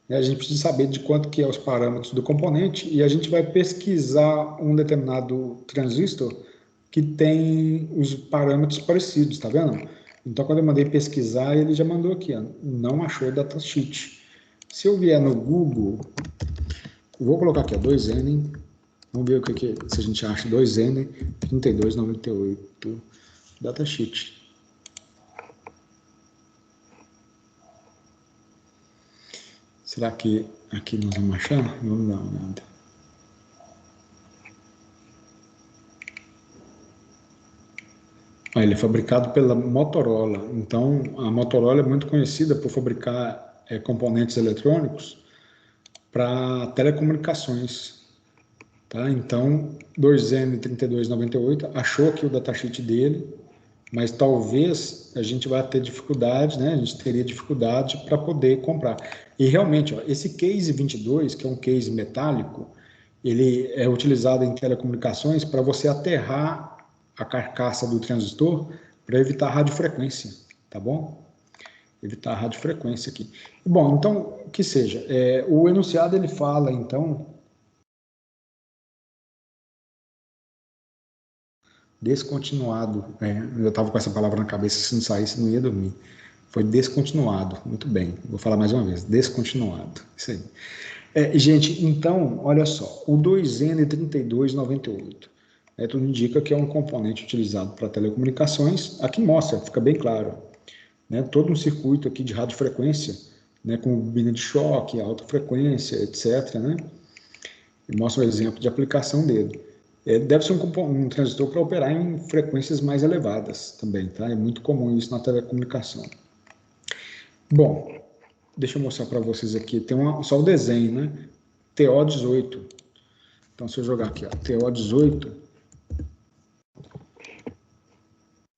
Né? A gente precisa saber de quanto que é os parâmetros do componente e a gente vai pesquisar um determinado transistor que tem os parâmetros parecidos, tá vendo? Então, quando eu mandei pesquisar, ele já mandou aqui, ó, não achou datasheet. Se eu vier no Google, eu vou colocar aqui, ó, 2N, vamos ver se a gente acha 2N3298 datasheet. Será que aqui nós vamos achar? Vamos dar uma olhada. Ele é fabricado pela Motorola. Então, a Motorola é muito conhecida por fabricar componentes eletrônicos para telecomunicações. Tá? Então, 2N3298 achou aqui o datasheet dele, mas talvez a gente vá ter dificuldade, né? A gente teria dificuldade para poder comprar. E realmente, ó, esse case 22, que é um case metálico, ele é utilizado em telecomunicações para você aterrar a carcaça do transistor para evitar a radiofrequência, tá bom? Evitar a radiofrequência aqui. Bom, então, que seja, o enunciado ele fala, então, descontinuado, eu estava com essa palavra na cabeça, se não saísse não ia dormir. Foi descontinuado, muito bem, vou falar mais uma vez, descontinuado, isso aí. Gente, então, olha só, o 2N3298, tudo indica que é um componente utilizado para telecomunicações, aqui mostra, fica bem claro, né, todo um circuito aqui de radiofrequência, né, com bobina de choque, alta frequência, etc., né, e mostra um exemplo de aplicação dele. Deve ser um transistor para operar em frequências mais elevadas também, tá? É muito comum isso na telecomunicação. Bom, deixa eu mostrar para vocês aqui, tem só o desenho, né? TO18. Então, se eu jogar aqui, ó, TO18,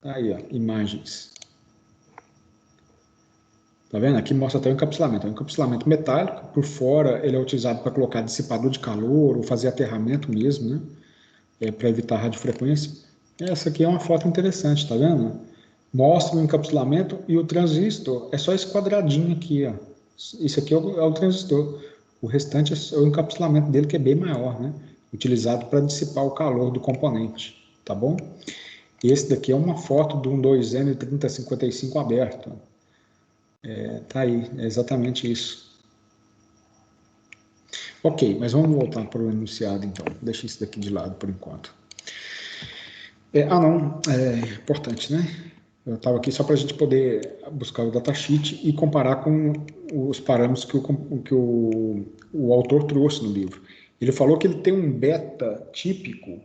aí, ó, imagens. Tá vendo? Aqui mostra até o encapsulamento. É um encapsulamento metálico, por fora ele é utilizado para colocar dissipador de calor ou fazer aterramento mesmo, né? Para evitar radiofrequência. Essa aqui é uma foto interessante, tá vendo? Mostra o encapsulamento e o transistor é só esse quadradinho aqui, ó. Isso aqui é o transistor. O restante é o encapsulamento dele, que é bem maior, né? Utilizado para dissipar o calor do componente, tá bom? E esse daqui é uma foto de um 2N3055 aberto. Tá aí, é exatamente isso. Ok, mas vamos voltar para o enunciado, então. Deixa isso daqui de lado por enquanto. Não, é importante, né? Eu estava aqui só para a gente poder buscar o datasheet e comparar com os parâmetros que o autor trouxe no livro. Ele falou que ele tem um beta típico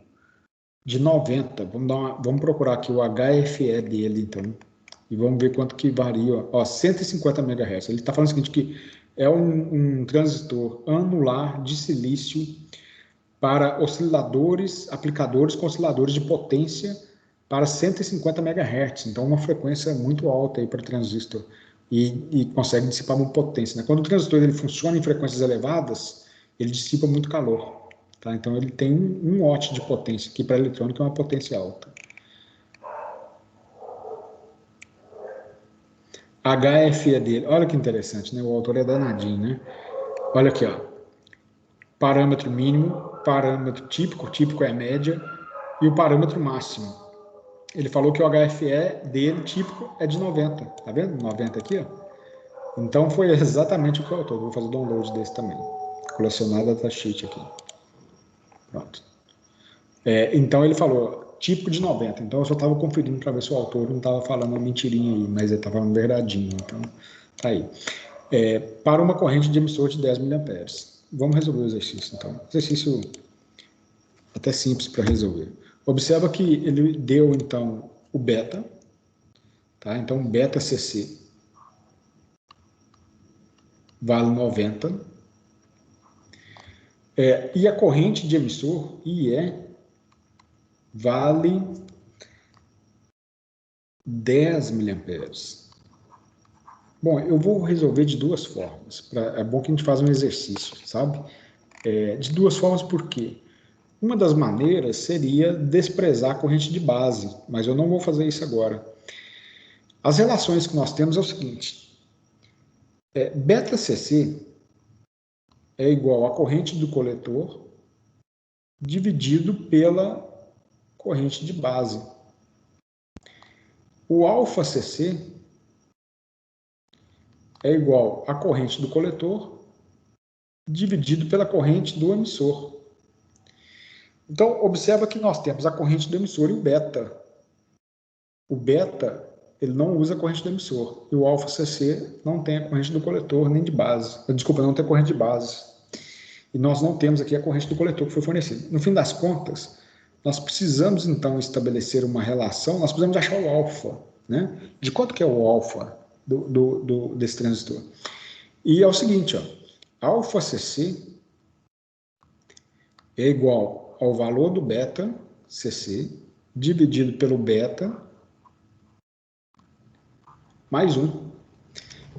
de 90. Vamos procurar aqui o HFE dele, então, e vamos ver quanto que varia. Ó, 150 MHz. Ele está falando o seguinte, que é um transistor anular de silício para osciladores, aplicadores com osciladores de potência para 150 MHz. Então, uma frequência muito alta aí para transistor e consegue dissipar muita potência, né? Quando o transistor ele funciona em frequências elevadas, ele dissipa muito calor. Tá? Então, ele tem 1 watt de potência, que para eletrônica é uma potência alta. HFE dele, olha que interessante, né? O autor é danadinho, né? Olha aqui, ó. Parâmetro mínimo, parâmetro típico é a média, e o parâmetro máximo. Ele falou que o HFE dele, típico, é de 90. Tá vendo? 90 aqui, ó. Então, foi exatamente o que eu autor. Vou fazer o download desse também. Colecionar datasheet aqui. Pronto. Então, ele falou tipo de 90. Então, eu só estava conferindo para ver se o autor não estava falando uma mentirinha aí, mas ele estava falando verdadinho. Então, tá aí. Para uma corrente de emissor de 10 mA. Vamos resolver o exercício, então. Exercício até simples para resolver. Observa que ele deu, então, o beta. Tá? Então, beta CC vale 90. E a corrente de emissor, IE, vale 10 mA. Bom, eu vou resolver de duas formas. É bom que a gente faça um exercício, sabe? De duas formas, por quê? Uma das maneiras seria desprezar a corrente de base, mas eu não vou fazer isso agora. As relações que nós temos é o seguinte. Beta CC é igual a corrente do coletor dividido pela corrente de base. O alfa CC é igual a corrente do coletor dividido pela corrente do emissor. Então, observa que nós temos a corrente do emissor e o beta. O beta, ele não usa a corrente do emissor. E o alfa CC não tem a corrente do coletor nem de base. Desculpa, não tem a corrente de base. E nós não temos aqui a corrente do coletor que foi fornecida. No fim das contas, nós precisamos, então, estabelecer uma relação, nós precisamos achar o alfa, né? De quanto que é o alfa desse transistor? E é o seguinte, ó, alfa CC é igual ao valor do beta CC dividido pelo beta mais 1.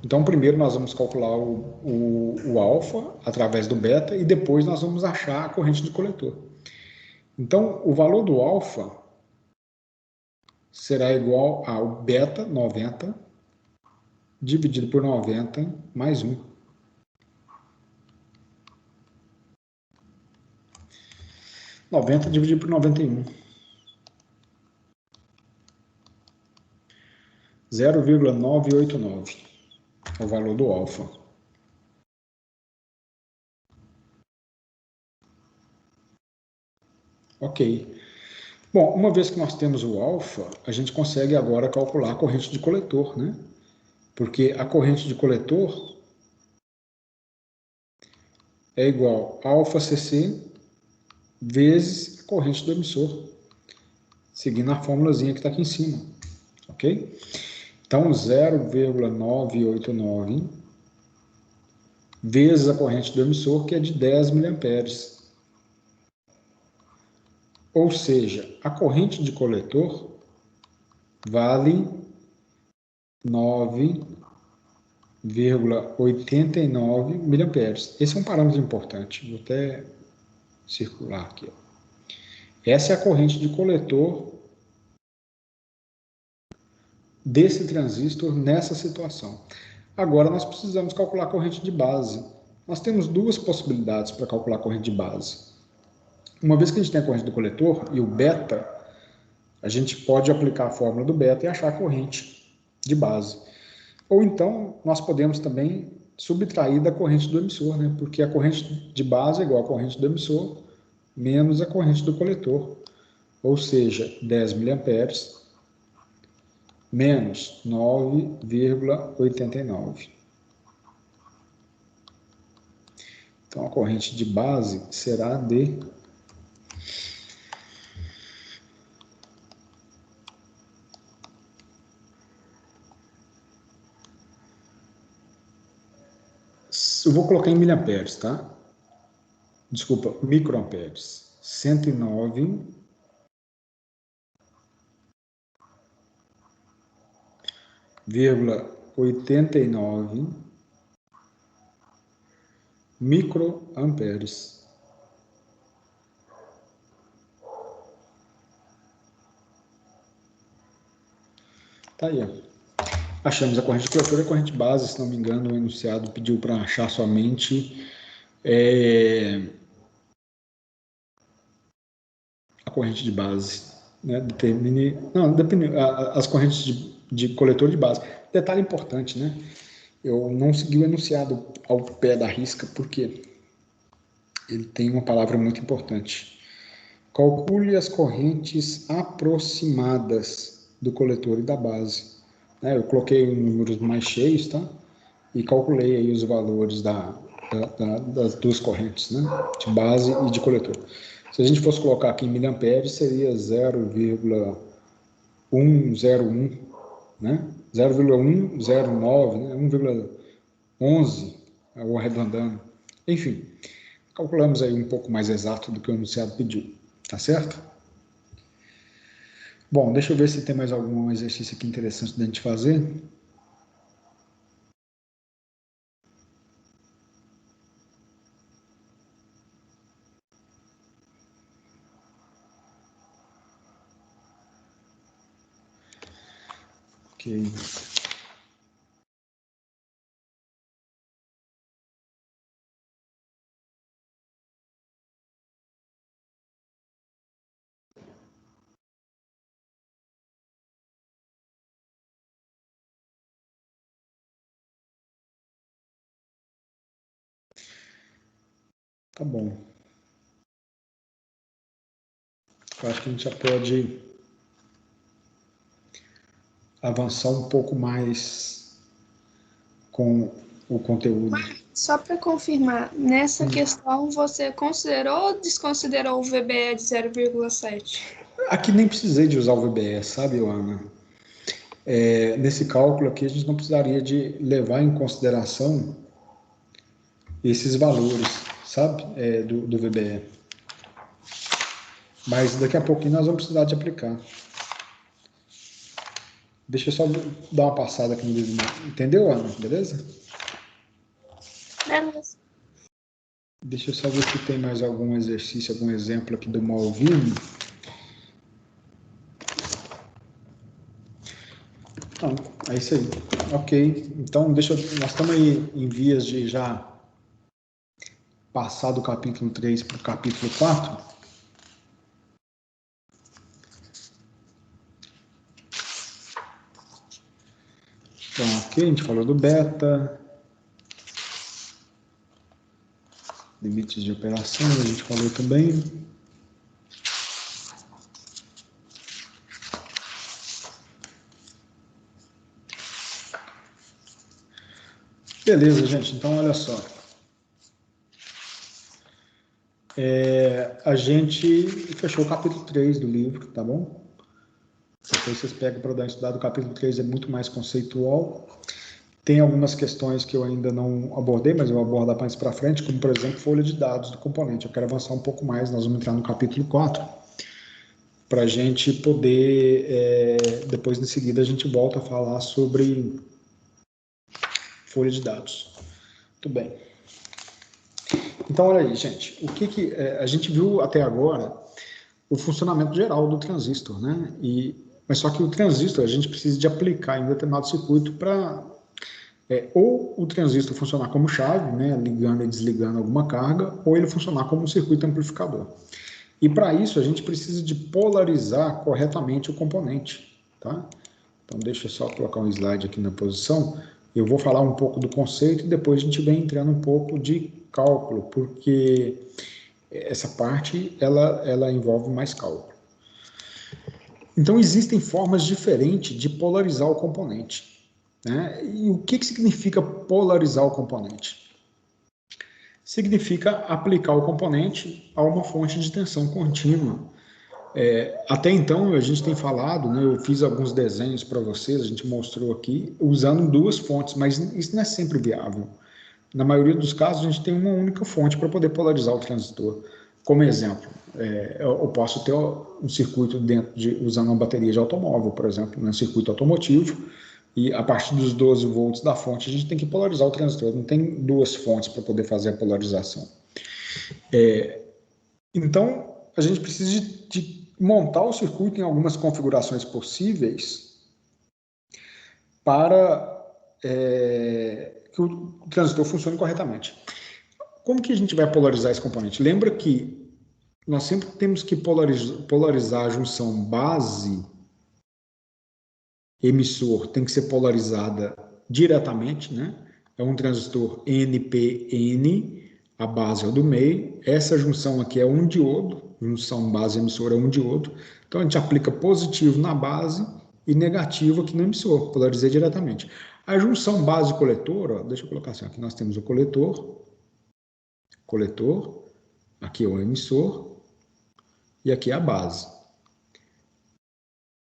Então, primeiro nós vamos calcular o alfa através do beta e depois nós vamos achar a corrente do coletor. Então, o valor do alfa será igual ao beta, 90, dividido por 90 mais 1. Noventa dividido por 91. 0,989 é o valor do alfa. Ok. Bom, uma vez que nós temos o alfa, a gente consegue agora calcular a corrente de coletor, né? Porque a corrente de coletor é igual a alfa CC vezes a corrente do emissor, seguindo a formulazinha que está aqui em cima, ok? Então, 0,989 vezes a corrente do emissor, que é de 10 mA. Ou seja, a corrente de coletor vale 9,89 mA. Esse é um parâmetro importante. Vou até circular aqui. Ó. Essa é a corrente de coletor desse transistor nessa situação. Agora nós precisamos calcular a corrente de base. Nós temos duas possibilidades para calcular a corrente de base. Uma vez que a gente tem a corrente do coletor e o beta, a gente pode aplicar a fórmula do beta e achar a corrente de base. Ou então, nós podemos também subtrair da corrente do emissor, né? Porque a corrente de base é igual à corrente do emissor menos a corrente do coletor. Ou seja, 10 mA menos 9,89. Então, a corrente de base será de eu vou colocar em miliamperes, tá? Desculpa, microamperes. 109,89 microamperes. Tá aí, ó. Achamos a corrente de coletor e a corrente base, se não me engano, o enunciado pediu para achar somente a corrente de base, né? Depende as correntes de coletor de base. Detalhe importante, né? Eu não segui o enunciado ao pé da risca, porque ele tem uma palavra muito importante. Calcule as correntes aproximadas do coletor e da base. Eu coloquei números mais cheios, tá? E calculei aí os valores das duas correntes, né? De base e de coletor. Se a gente fosse colocar aqui em miliamperes, seria 0,101, né? 0,109, né? 1,11, ou arredondando. Enfim, calculamos aí um pouco mais exato do que o enunciado pediu, tá certo? Bom, deixa eu ver se tem mais algum exercício aqui interessante da gente fazer. Ok. Tá bom. Eu acho que a gente já pode avançar um pouco mais com o conteúdo. Só para confirmar, nessa questão você considerou ou desconsiderou o VBE de 0,7? Aqui nem precisei de usar o VBE, sabe, Ana? Nesse cálculo aqui a gente não precisaria de levar em consideração esses valores, sabe, do VBE. Mas daqui a pouquinho nós vamos precisar de aplicar. Deixa eu só dar uma passada aqui no vídeo. Entendeu, Ana? Beleza? Beleza. Deixa eu só ver se tem mais algum exercício, algum exemplo aqui do Malvino. Não, é isso aí. Ok. Então, nós estamos aí em vias de já passar do capítulo 3 para o capítulo 4. Então, ok, a gente falou do beta. Limites de operação, a gente falou também. Beleza, gente. Então, olha só. A gente fechou o capítulo 3 do livro, tá bom? Depois vocês pegam para dar uma estudada. O capítulo 3 é muito mais conceitual. Tem algumas questões que eu ainda não abordei, mas eu vou abordar mais para frente, como, por exemplo, folha de dados do componente. Eu quero avançar um pouco mais, nós vamos entrar no capítulo 4, para a gente poder, depois, em seguida, a gente volta a falar sobre folha de dados. Muito bem. Então, olha aí, gente. O que a gente viu até agora o funcionamento geral do transistor, né? Mas só que o transistor a gente precisa de aplicar em determinado circuito para ou o transistor funcionar como chave, né, ligando e desligando alguma carga, ou ele funcionar como um circuito amplificador. E para isso a gente precisa de polarizar corretamente o componente, tá? Então deixa eu só colocar um slide aqui na posição. Eu vou falar um pouco do conceito e depois a gente vem entrando um pouco de cálculo, porque essa parte ela envolve mais cálculo. Então existem formas diferentes de polarizar o componente. E o que significa polarizar o componente? significa aplicar o componente a uma fonte de tensão contínua. Até então, a gente tem falado, né, eu fiz alguns desenhos para vocês, a gente mostrou aqui, usando duas fontes, mas isso não é sempre viável. Na maioria dos casos, a gente tem uma única fonte para poder polarizar o transistor. Como exemplo, eu posso ter um circuito usando uma bateria de automóvel, por exemplo, um circuito automotivo, e a partir dos 12 volts da fonte, a gente tem que polarizar o transistor. Não tem duas fontes para poder fazer a polarização. Então, a gente precisa de montar o circuito em algumas configurações possíveis para que o transistor funcione corretamente. Como que a gente vai polarizar esse componente? Lembra que nós sempre temos que polarizar a junção base-emissor, tem que ser polarizada diretamente, né? É um transistor NPN, a base é o do meio. Essa junção aqui é um diodo, junção base-emissor é um diodo. Então, a gente aplica positivo na base e negativo aqui no emissor, polarizei diretamente. A junção base-coletor, deixa eu colocar assim, aqui nós temos o coletor, aqui é o emissor, e aqui é a base.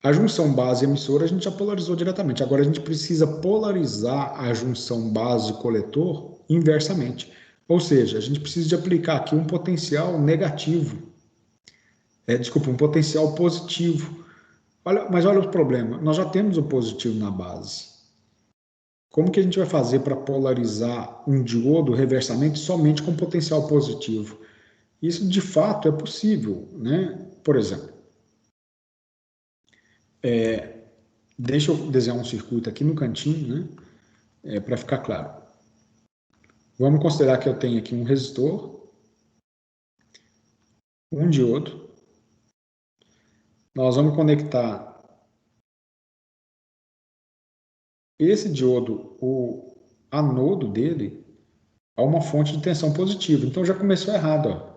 A junção base-emissor a gente já polarizou diretamente. Agora a gente precisa polarizar a junção base-coletor inversamente. Ou seja, a gente precisa de aplicar aqui um potencial negativo. Um potencial positivo. Mas olha o problema, nós já temos o positivo na base. Como que a gente vai fazer para polarizar um diodo reversamente somente com potencial positivo? Isso, de fato, é possível, né? Por exemplo, deixa eu desenhar um circuito aqui no cantinho, né? Para ficar claro. Vamos considerar que eu tenho aqui um resistor, um diodo. Nós vamos conectar esse diodo, o anodo dele, a uma fonte de tensão positiva. Então já começou errado, ó.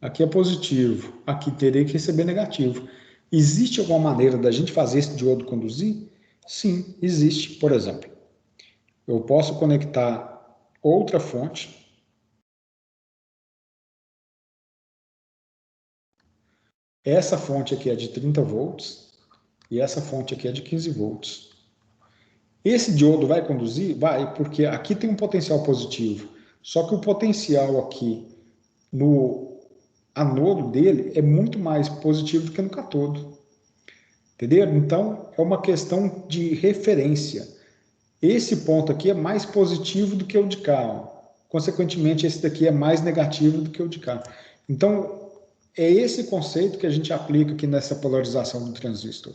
Aqui é positivo, aqui teria que receber negativo. Existe alguma maneira da gente fazer esse diodo conduzir? Sim, existe. Por exemplo, eu posso conectar outra fonte. Essa fonte aqui é de 30 volts e essa fonte aqui é de 15 volts. Esse diodo vai conduzir? Vai, porque aqui tem um potencial positivo. Só que o potencial aqui no anodo dele é muito mais positivo do que no catodo. Entendeu? Então, é uma questão de referência. Esse ponto aqui é mais positivo do que o de cá. Consequentemente, esse daqui é mais negativo do que o de cá. Então, é esse conceito que a gente aplica aqui nessa polarização do transistor.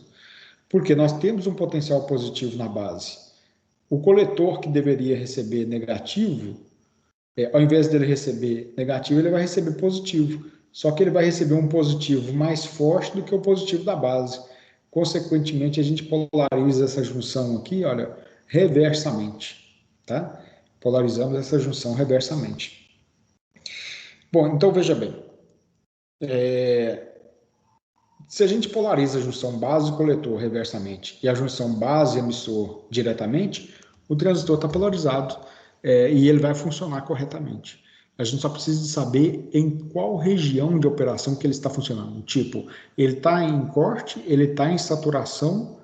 Porque nós temos um potencial positivo na base. O coletor que deveria receber negativo, ao invés dele receber negativo, ele vai receber positivo. Só que ele vai receber um positivo mais forte do que o positivo da base. Consequentemente, a gente polariza essa junção aqui, olha, reversamente, tá? Polarizamos essa junção reversamente. Bom, então veja bem. Se a gente polariza a junção base-coletor reversamente e a junção base-emissor diretamente, o transistor está polarizado e ele vai funcionar corretamente. A gente só precisa de saber em qual região de operação que ele está funcionando. Tipo, ele está em corte, ele está em saturação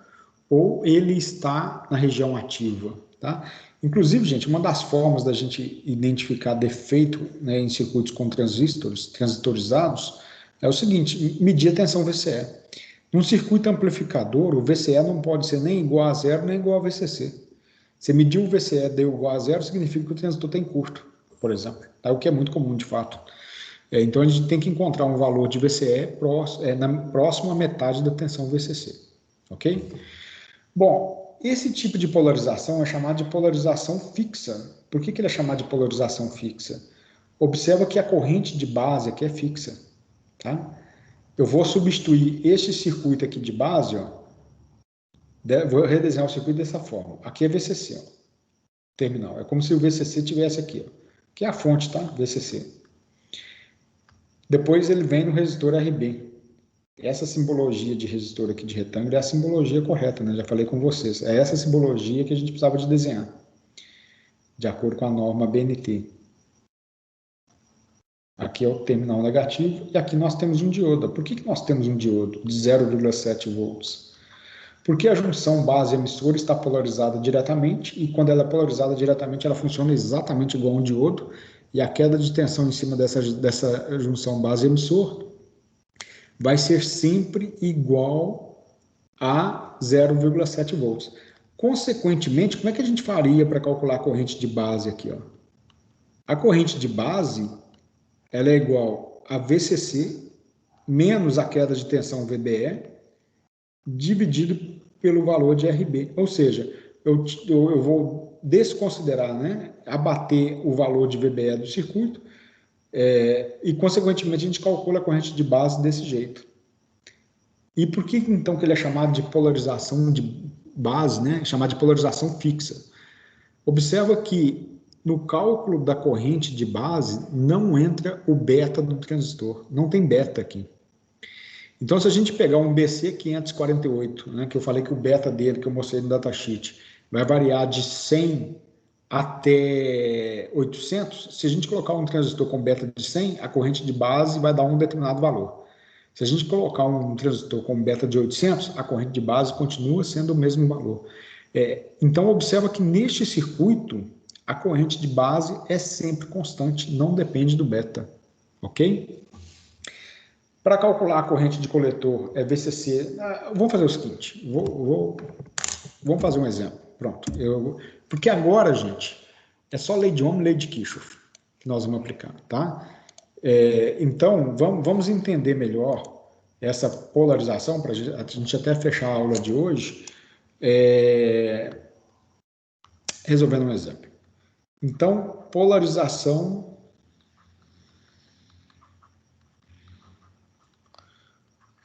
ou ele está na região ativa, tá? Inclusive, gente, uma das formas da gente identificar defeito, né, em circuitos com transistorizados é o seguinte, medir a tensão VCE. Num circuito amplificador, o VCE não pode ser nem igual a zero, nem igual a VCC. Se medir o VCE deu igual a zero, significa que o transistor tem curto, por exemplo, tá? O que é muito comum, de fato. Então, a gente tem que encontrar um valor de VCE próximo à metade da tensão VCC, ok? Bom, esse tipo de polarização é chamado de polarização fixa. Por que ele é chamado de polarização fixa? Observa que a corrente de base aqui é fixa. Tá? Eu vou substituir este circuito aqui de base, ó, vou redesenhar o circuito dessa forma. Aqui é VCC, ó, terminal. É como se o VCC tivesse aqui, ó, que é a fonte, tá? VCC. Depois ele vem no resistor RB. Essa simbologia de resistor aqui de retângulo é a simbologia correta, né? Já falei com vocês. É essa simbologia que a gente precisava de desenhar, de acordo com a norma BNT. Aqui é o terminal negativo e aqui nós temos um diodo. Por que nós temos um diodo de 0,7 volts? Porque a junção base-emissor está polarizada diretamente e quando ela é polarizada diretamente ela funciona exatamente igual a um diodo e a queda de tensão em cima dessa junção base-emissor vai ser sempre igual a 0,7 volts. Consequentemente, como é que a gente faria para calcular a corrente de base aqui? Ó? A corrente de base ela é igual a VCC menos a queda de tensão VBE dividido pelo valor de RB. Ou seja, eu vou desconsiderar, né, abater o valor de VBE do circuito e, consequentemente, a gente calcula a corrente de base desse jeito. E por que, então, que ele é chamado de polarização de base, né, chamado de polarização fixa? Observa que no cálculo da corrente de base não entra o beta do transistor, não tem beta aqui. Então, se a gente pegar um BC548, né, que eu falei que o beta dele, que eu mostrei no datasheet, vai variar de 100 até 800, se a gente colocar um transistor com beta de 100, a corrente de base vai dar um determinado valor. Se a gente colocar um transistor com beta de 800, a corrente de base continua sendo o mesmo valor. Então, observa que neste circuito, a corrente de base é sempre constante, não depende do beta, ok? Para calcular a corrente de coletor é VCC, vamos fazer o seguinte, vamos fazer um exemplo, pronto. Porque agora, gente, é só lei de Ohm e lei de Kirchhoff que nós vamos aplicar, tá? Então, vamos entender melhor essa polarização, para a gente até fechar a aula de hoje, resolvendo um exemplo. Então, polarização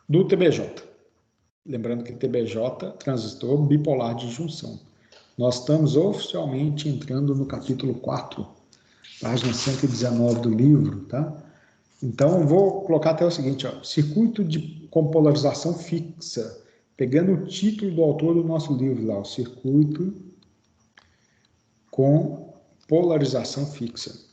do TBJ. Lembrando que TBJ, transistor bipolar de junção. Nós estamos oficialmente entrando no capítulo 4, página 119 do livro, tá? Então, vou colocar até o seguinte, ó, circuito com polarização fixa, pegando o título do autor do nosso livro lá, o circuito com polarização fixa.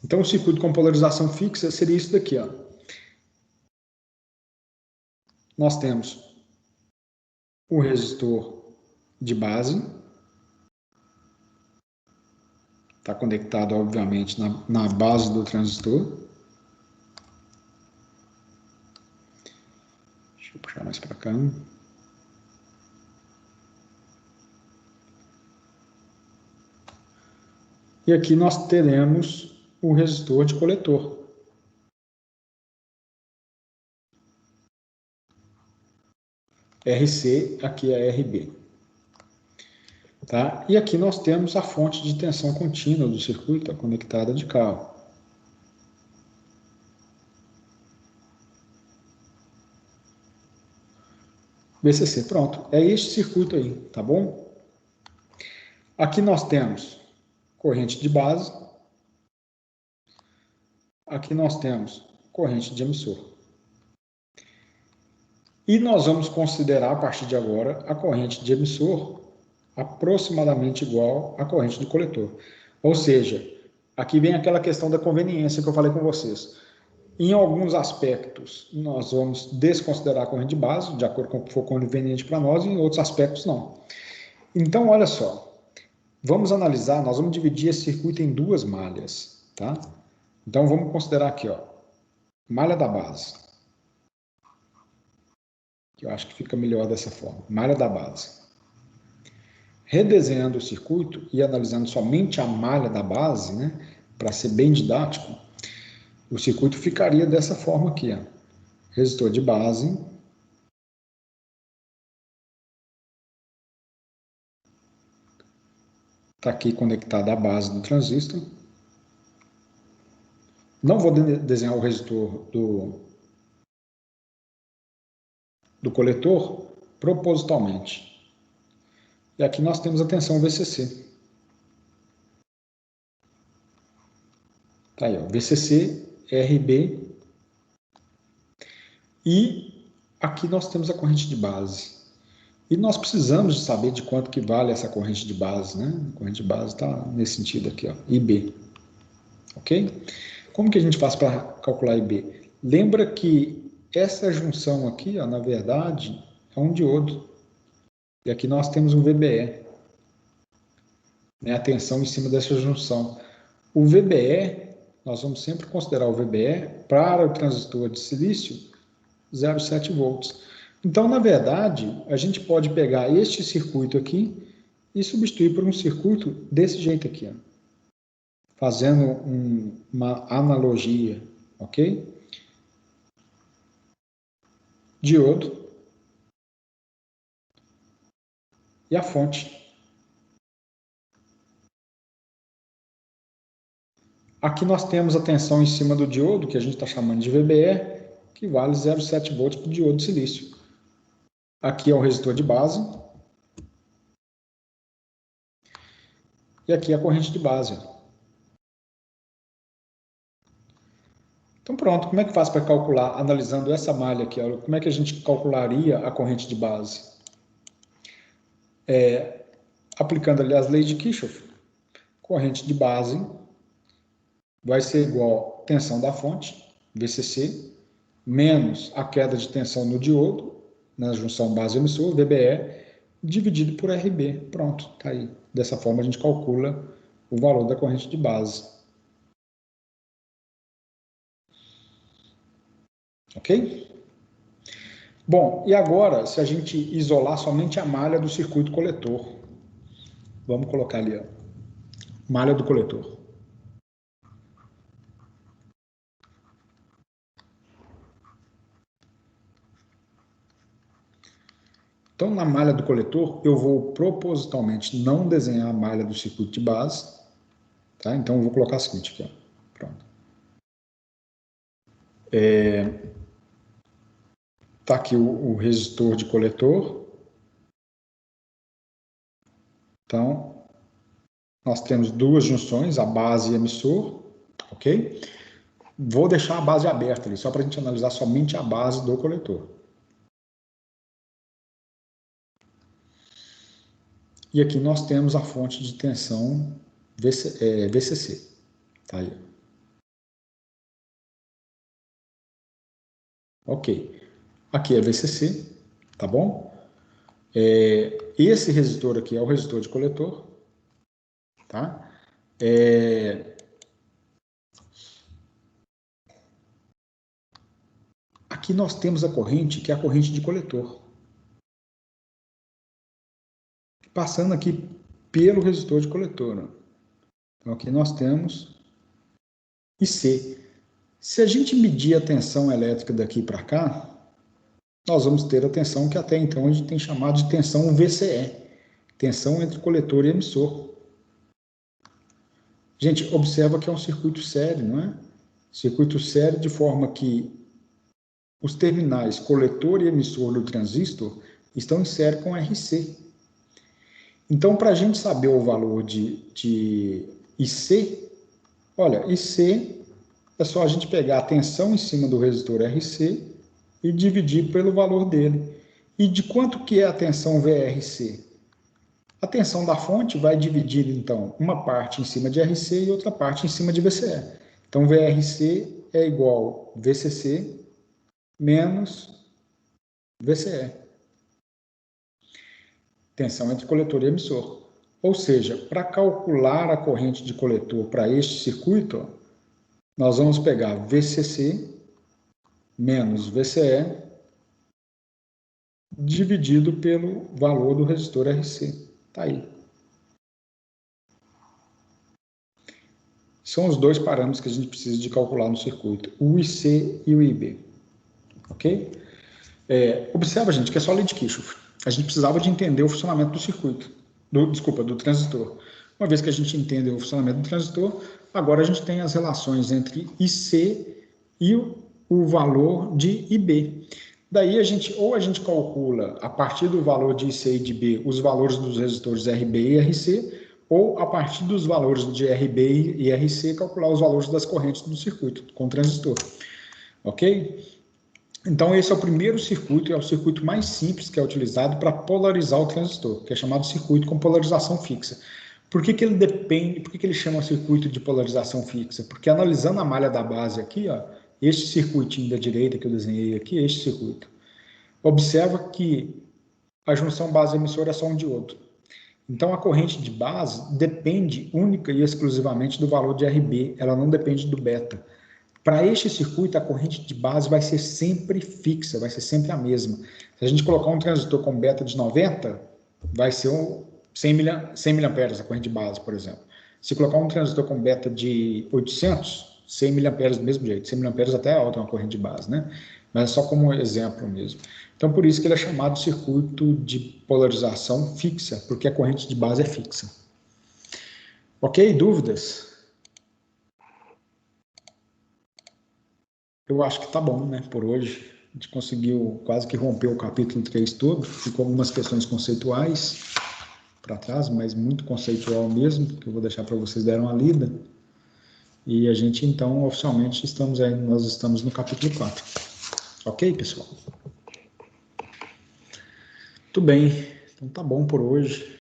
Então, o circuito com polarização fixa seria isso daqui, ó. Nós temos o resistor de base, está conectado, obviamente, na base do transistor. Deixa eu puxar mais para cá. E aqui nós teremos o resistor de coletor. RC, aqui é RB. Tá? E aqui nós temos a fonte de tensão contínua do circuito, conectada de cabo. VCC, pronto. É este circuito aí, tá bom? Aqui nós temos corrente de base. Aqui nós temos corrente de emissor. E nós vamos considerar, a partir de agora, a corrente de emissor aproximadamente igual à corrente do coletor. Ou seja, aqui vem aquela questão da conveniência que eu falei com vocês. Em alguns aspectos, nós vamos desconsiderar a corrente de base, de acordo com o que for conveniente para nós, e em outros aspectos, não. Então, olha só, vamos analisar, nós vamos dividir esse circuito em duas malhas, tá? Então, vamos considerar aqui, ó, malha da base. Que eu acho que fica melhor dessa forma, malha da base. Redesenhando o circuito e analisando somente a malha da base, né, para ser bem didático, o circuito ficaria dessa forma aqui, ó. Resistor de base, está aqui conectado à base do transistor. Não vou desenhar o resistor do coletor propositalmente. E aqui nós temos a tensão VCC. Tá aí, ó, VCC, RB. E aqui nós temos a corrente de base. E nós precisamos de saber de quanto que vale essa corrente de base, né? A corrente de base está nesse sentido aqui, ó, IB. Ok? Como que a gente faz para calcular IB? Lembra que essa junção aqui, ó, na verdade, é um diodo. E aqui nós temos um VBE. Né, a tensão em cima dessa junção. O VBE, nós vamos sempre considerar o VBE para o transistor de silício 0,7 volts. Então, na verdade, a gente pode pegar este circuito aqui e substituir por um circuito desse jeito aqui, ó, fazendo uma analogia, ok? Diodo e a fonte. Aqui nós temos a tensão em cima do diodo, que a gente está chamando de VBE, que vale 0,7 volts para o diodo de silício. Aqui é o resistor de base. E aqui é a corrente de base. Então pronto, como é que faz para calcular, analisando essa malha aqui? Olha, como é que a gente calcularia a corrente de base? Aplicando ali as leis de Kirchhoff, corrente de base vai ser igual a tensão da fonte, VCC, menos a queda de tensão no diodo, na junção base-emissor, VBE, dividido por RB. Pronto, está aí. Dessa forma a gente calcula o valor da corrente de base. Ok? Bom, e agora, se a gente isolar somente a malha do circuito coletor, vamos colocar ali, ó, malha do coletor. Então, na malha do coletor, eu vou propositalmente não desenhar a malha do circuito de base, tá? Então, eu vou colocar o seguinte aqui, ó. Pronto. Tá aqui o resistor de coletor. Então, nós temos duas junções, a base e emissor, ok? Vou deixar a base aberta ali, só para a gente analisar somente a base do coletor. E aqui nós temos a fonte de tensão VCC. Tá aí. Ok. Aqui é VCC, tá bom? Esse resistor aqui é o resistor de coletor, tá? Aqui nós temos a corrente, que é a corrente de coletor. Passando aqui pelo resistor de coletor. Ó. Então, aqui nós temos IC. Se a gente medir a tensão elétrica daqui para cá, nós vamos ter a tensão que até então a gente tem chamado de tensão VCE, tensão entre coletor e emissor. Gente, observa que é um circuito sério, não é? Circuito sério de forma que os terminais coletor e emissor do transistor estão em série com RC. Então, para a gente saber o valor de IC, olha, IC é só a gente pegar a tensão em cima do resistor RC e dividir pelo valor dele. E de quanto que é a tensão VRC? A tensão da fonte vai dividir, então, uma parte em cima de RC e outra parte em cima de VCE. Então, VRC é igual a VCC menos VCE. Tensão entre coletor e emissor. Ou seja, para calcular a corrente de coletor para este circuito, ó, nós vamos pegar VCC menos VCE dividido pelo valor do resistor RC. Está aí. São os dois parâmetros que a gente precisa de calcular no circuito, o IC e o IB. Ok? Observa, gente, que é só lei de Kirchhoff. A gente precisava de entender o funcionamento do circuito, do transistor. Uma vez que a gente entende o funcionamento do transistor, agora a gente tem as relações entre IC e o valor de IB. Daí a gente calcula, a partir do valor de IC e de B, os valores dos resistores RB e RC, ou a partir dos valores de RB e RC, calcular os valores das correntes do circuito com o transistor. Ok? Então, esse é o primeiro circuito, é o circuito mais simples que é utilizado para polarizar o transistor, que é chamado circuito com polarização fixa. Por que ele depende, por que ele chama circuito de polarização fixa? Porque analisando a malha da base aqui, ó, este circuitinho da direita que eu desenhei aqui, este circuito, observa que a junção base-emissora é só um diodo. Então, a corrente de base depende única e exclusivamente do valor de RB, ela não depende do beta. Para este circuito, a corrente de base vai ser sempre fixa, vai ser sempre a mesma. Se a gente colocar um transistor com beta de 90, vai ser 100 mA a corrente de base, por exemplo. Se colocar um transistor com beta de 800, 100 mA do mesmo jeito. 100 mA até é alta uma corrente de base, né? Mas é só como exemplo mesmo. Então, por isso que ele é chamado circuito de polarização fixa, porque a corrente de base é fixa. Ok? Dúvidas? Eu acho que tá bom, né, por hoje. A gente conseguiu quase que romper o capítulo 3 todo. Ficou algumas questões conceituais para trás, mas muito conceitual mesmo, que eu vou deixar para vocês darem uma lida. E a gente, então, oficialmente, nós estamos no capítulo 4. Ok, pessoal? Tudo bem. Então tá bom por hoje.